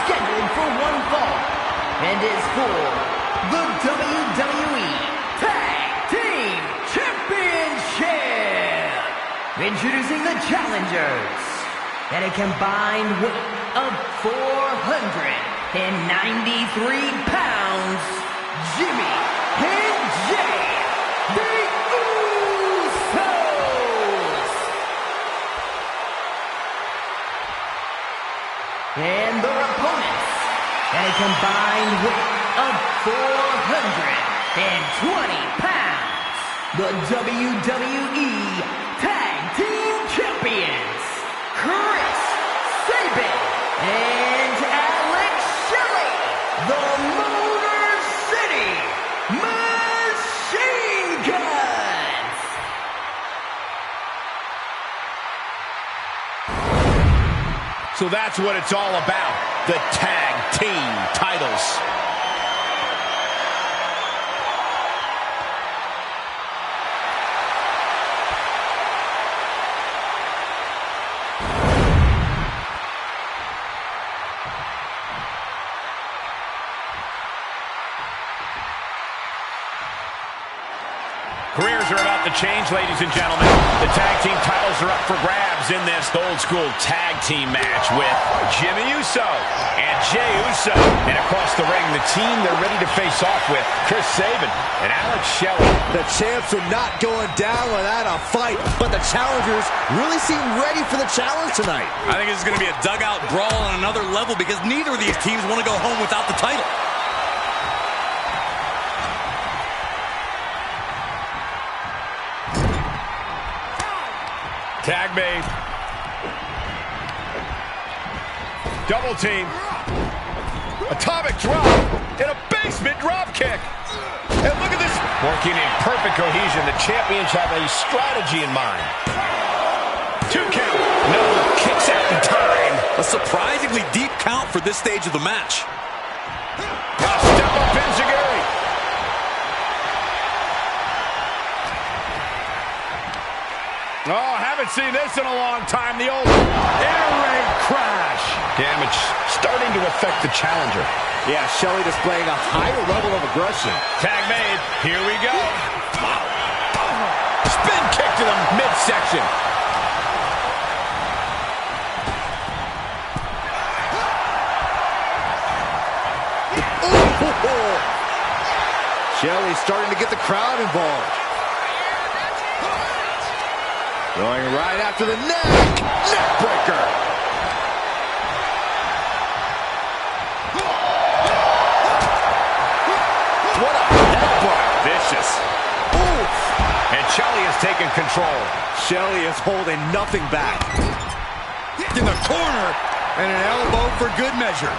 scheduled for one fall and is for the WWE Tag Team Championship. Introducing the challengers at a combined weight of 493 pounds, Jimmy and Jay, the Usos. And their opponents at a combined weight of 420 pounds, the WWE Tag Team Champions, Chris Sabin and Alex Shelley, the Motor City Machine Guns. So that's what it's all about, the tag team titles. Careers are about to change, ladies and gentlemen. The tag team titles are up for grabs in this old school tag team match with Jimmy Uso and Jey Uso. And across the ring, the team they're ready to face off with, Chris Sabin and Alex Shelley. The champs are not going down without a fight, but the challengers really seem ready for the challenge tonight. I think this is going to be a dugout brawl on another level because neither of these teams want to go home without the title. Tag made. Double team. Atomic drop. And a basement drop kick. And look at this. Working in perfect cohesion. The champions have a strategy in mind. 2 count. No kicks out in time. A surprisingly deep count for this stage of the match. Step up Enziguri. Oh, haven't seen this in a long time. The old air raid crash. Damage starting to affect the challenger. Yeah, Shelley displaying a higher level of aggression. Tag made. Here we go. Spin kick to the midsection. Shelley's starting to get the crowd involved. Going right after the neck. Neck breaker. What a headbutt. Vicious. Oof. And Shelley has taken control. Shelley is holding nothing back. In the corner. And an elbow for good measure.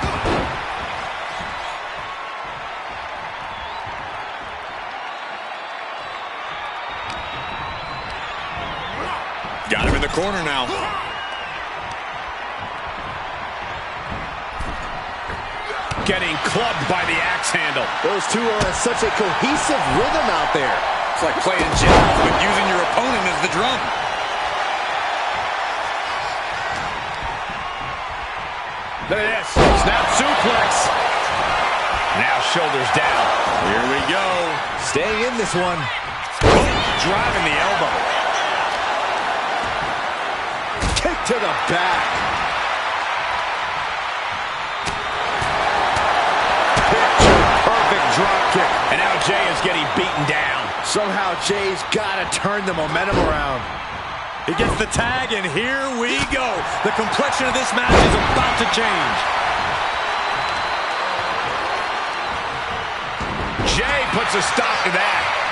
Got him in the corner now. Getting clubbed by the axe handle. Those two are in such a cohesive rhythm out there. It's like playing jazz, but using your opponent as the drum. Look at this. Snap suplex. Now shoulders down. Here we go. Staying in this one. Driving the elbow. Kick to the back. Picture perfect drop kick. And now Jay is getting beaten down. Somehow Jay's got to turn the momentum around. He gets the tag, and here we go. The complexion of this match is about to change. Jay puts a stop to that.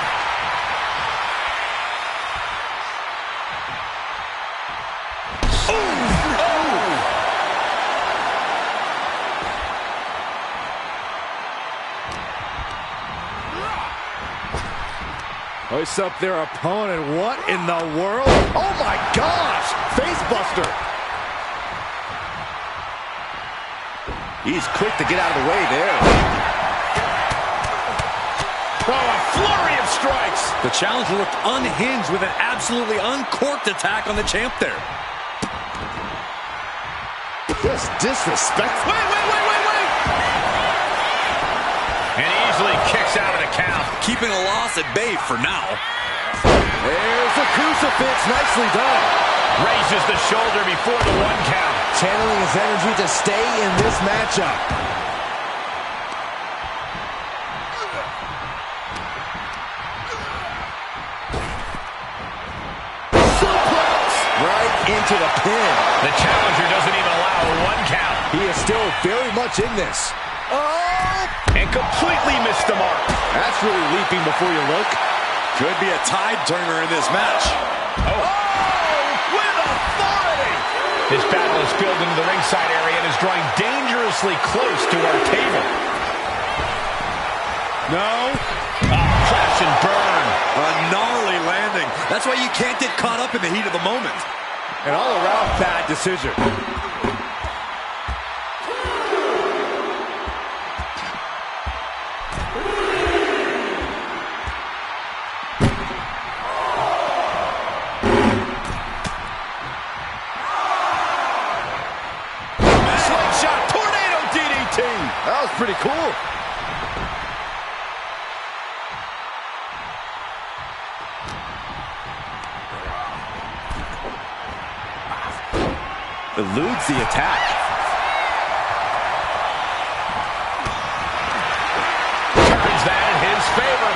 Hoist up their opponent. What in the world? Oh my gosh! Face buster. He's quick to get out of the way there. Oh, a flurry of strikes. The challenger looked unhinged with an absolutely uncorked attack on the champ there. Just disrespectful. Wait. And easily kicks out of the count. Keeping a loss at bay for now. There's the crucifix. Nicely done. Raises the shoulder before the 1 count. Channeling his energy to stay in this matchup. Suplex! Right into the pin. The challenger doesn't even allow a 1 count. He is still very much in this. Oh! And completely missed the mark. That's really leaping before you look. Could be a tide turner in this match. Oh, with authority! This battle is spilled into the ringside area and is drawing dangerously close to our table. No. Crash and burn. A gnarly landing. That's why you can't get caught up in the heat of the moment. An all-around bad decision. That was pretty cool. Eludes the attack. Turns that in his favor.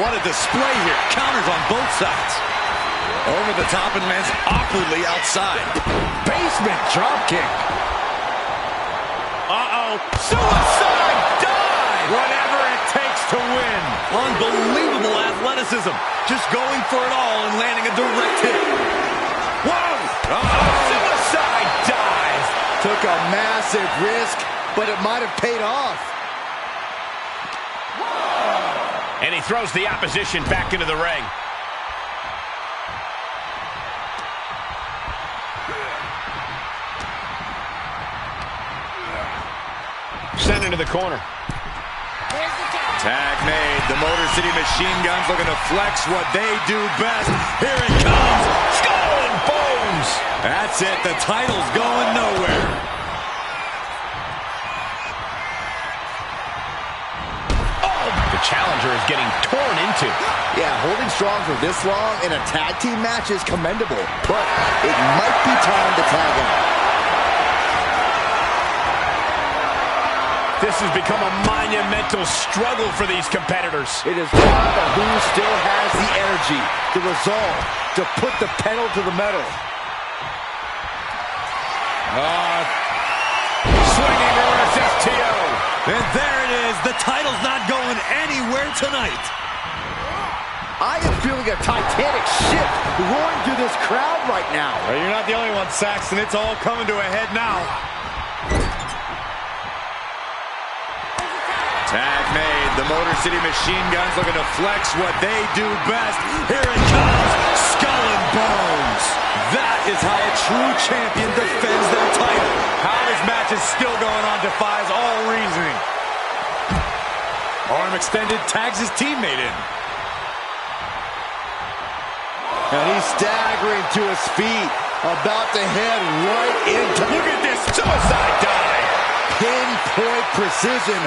What a display here. Counters on both sides. Over the top and lands awkwardly outside. Basement dropkick. Suicide dive! Whatever it takes to win. Unbelievable athleticism. Just going for it all and landing a direct hit. Whoa! Suicide dive! Took a massive risk, but it might have paid off. And he throws the opposition back into the ring. Sent into the corner. Tag made. The Motor City Machine Guns looking to flex what they do best. Here it comes. Skull and bones. That's it. The title's going nowhere. Oh, the challenger is getting torn into. Yeah, holding strong for this long in a tag team match is commendable, but it might be time to tag out. This has become a monumental struggle for these competitors. It is down to who still has the energy, the resolve to put the pedal to the metal. Swinging reverse STO. And there it is. The title's not going anywhere tonight. I am feeling a titanic shift roaring through this crowd right now. Well, you're not the only one, Saxton. It's all coming to a head now. Tag made. The Motor City Machine Guns looking to flex what they do best. Here it comes. Skull and bones. That is how a true champion defends their title. How this match is still going on defies all reasoning. Arm extended, tags his teammate in. And he's staggering to his feet, about to head right into... Look at this suicide dive. Pinpoint precision,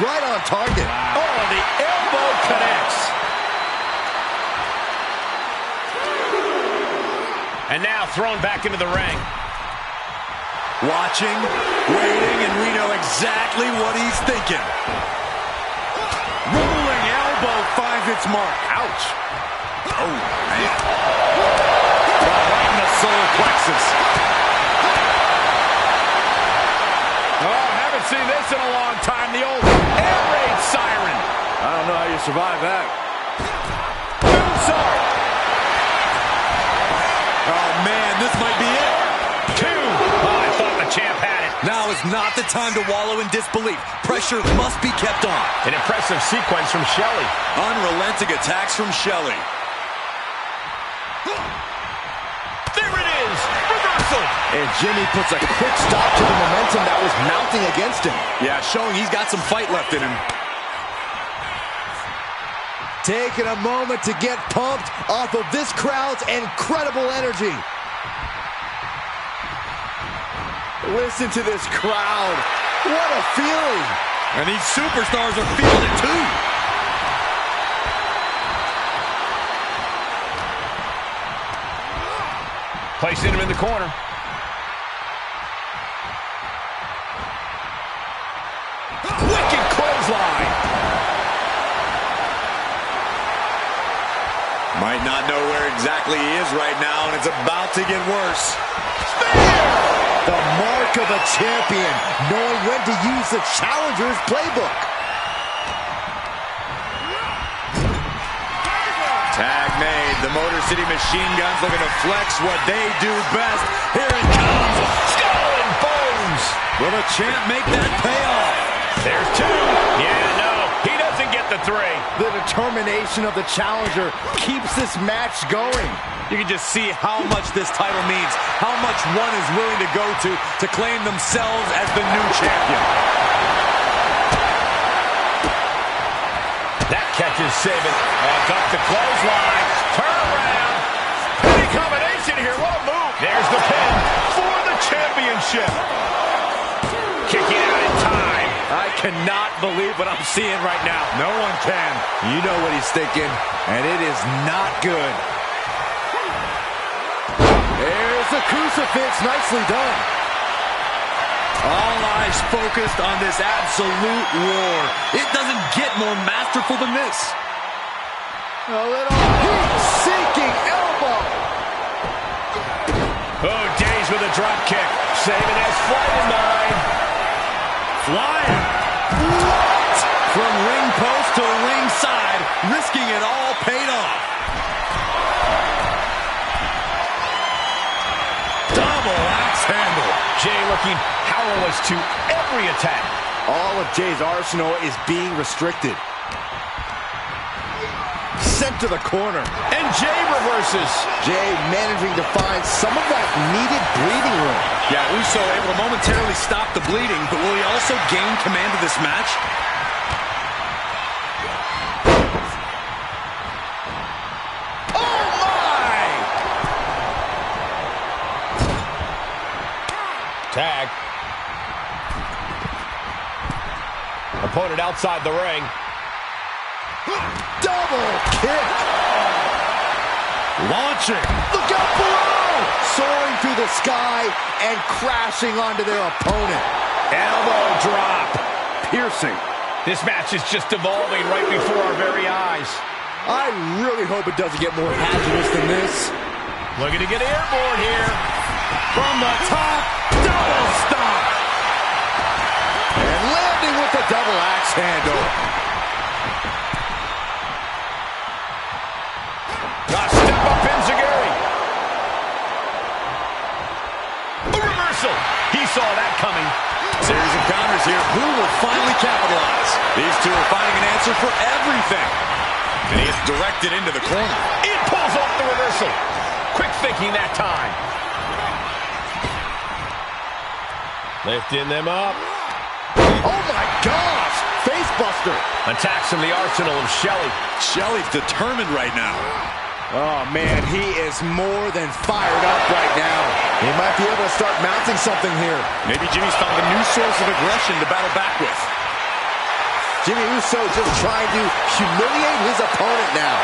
right on target. Wow. Oh, the elbow connects. And now thrown back into the ring. Watching, waiting, and we know exactly what he's thinking. Rolling elbow finds its mark. Ouch. Oh, man. Right in the solar plexus. Oh, haven't seen this in a long time. The old air raid siren. I don't know how you survive that. Moonsault. Oh, man, this might be it. 2. Oh, I thought the champ had it. Now is not the time to wallow in disbelief. Pressure must be kept on. An impressive sequence from Shelley. Unrelenting attacks from Shelley. There it is. Reversal. And Jimmy puts a quick stop to the momentum that was mounting against him. Yeah, showing he's got some fight left in him. Taking a moment to get pumped off of this crowd's incredible energy. Listen to this crowd. What a feeling. And these superstars are feeling it too. Placing him in the corner. Wicked clothesline. Might not know where exactly he is right now, and it's about to get worse. The mark of a champion, knowing when to use the challenger's playbook. Tag made. The Motor City Machine Guns looking to flex what they do best. Here it comes. Skull and bones. Will the champ make that pay off? There's 2. Yeah, no. He doesn't get the 3. The determination of the challenger keeps this match going. You can just see how much this title means, how much one is willing to go to claim themselves as the new champion. That catch is saving. Adds up the clothesline. Turn around. Pretty combination here. What a move. There's the pin for the championship. Kicking out in time. I cannot believe what I'm seeing right now. No one can. You know what he's thinking, and it is not good. There's the crucifix. Nicely done. All eyes focused on this absolute war. It doesn't get more masterful than this. A little heat-seeking elbow. Oh, Days with a drop kick. Saving his flight in mind. Flying. What? From ring post to ringside, risking it all paid off. Double axe handle. Jay looking powerless to every attack. All of Jay's arsenal is being restricted. Sent to the corner. And Jay reverses. Jay managing to find some of that needed breathing room. Yeah, Uso able to momentarily stop the bleeding, but will he also gain command of this match? Tag. Opponent outside the ring. Double kick. Launching. Look out below. Soaring through the sky and crashing onto their opponent. Elbow drop. Piercing. This match is just evolving right before our very eyes. I really hope it doesn't get more hazardous than this. Looking to get airborne here. From the top, double stomp. And landing with the double axe handle. Step up Enziguri. A reversal. He saw that coming. Series of counters here. Who will finally capitalize? These two are finding an answer for everything. And he is directed into the corner. It pulls off the reversal. Quick thinking that time. Lifting them up. Oh my gosh! Face buster. Attacks from the arsenal of Shelley. Shelley's determined right now. Oh man, he is more than fired up right now. He might be able to start mounting something here. Maybe Jimmy's found a new source of aggression to battle back with. Jimmy Uso just trying to humiliate his opponent now.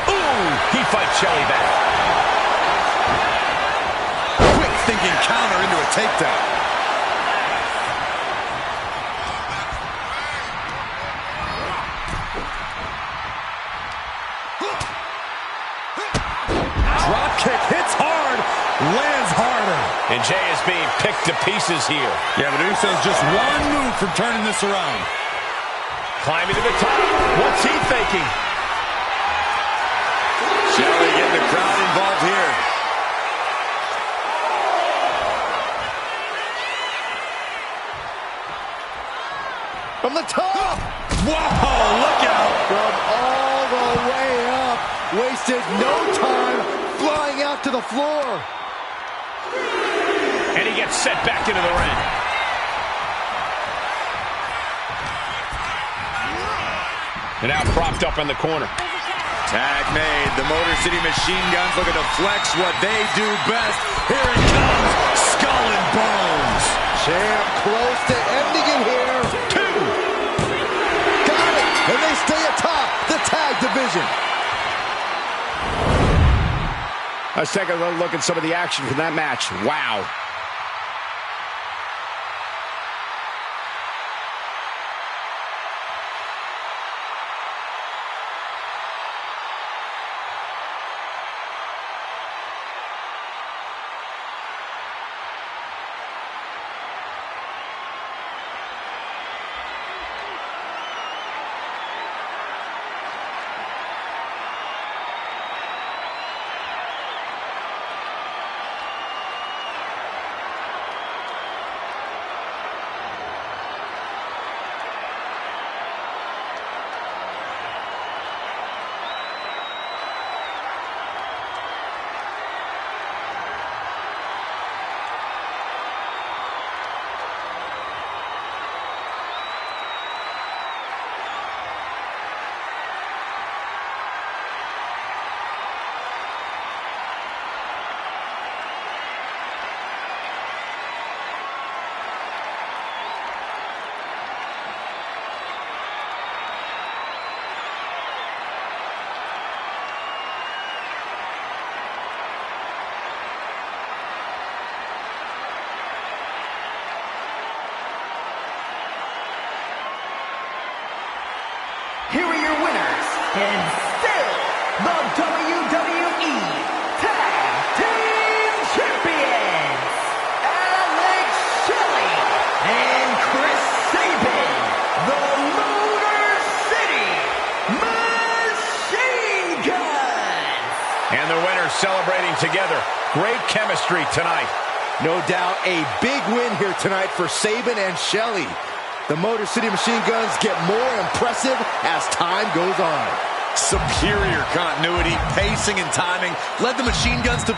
Ooh, he fights Shelley back. Quick thinking counter into a takedown. Drop kick hits hard, lands harder. And Jay is being picked to pieces here. Yeah, but Uso's just one move from turning this around. Climbing to the top. What's he thinking? Shelley getting the crowd involved here. From the top. Whoa, look out. From all the way up. Wasted no time flying out to the floor. And he gets set back into the ring. And now propped up in the corner. Tag made. The Motor City Machine Guns looking to flex what they do best. Here it comes. Skull and Bones. Champ close to ending it here. 2. Got it. And they stay atop the tag division. Let's take a look at some of the action from that match. Wow. Here are your winners, and still the WWE Tag Team Champions, Alex Shelley and Chris Sabin, the Motor City Machine Guns. And the winners celebrating together. Great chemistry tonight. No doubt a big win here tonight for Sabin and Shelley. The Motor City Machine Guns get more impressive as time goes on. Superior continuity, pacing, and timing led the Machine Guns to...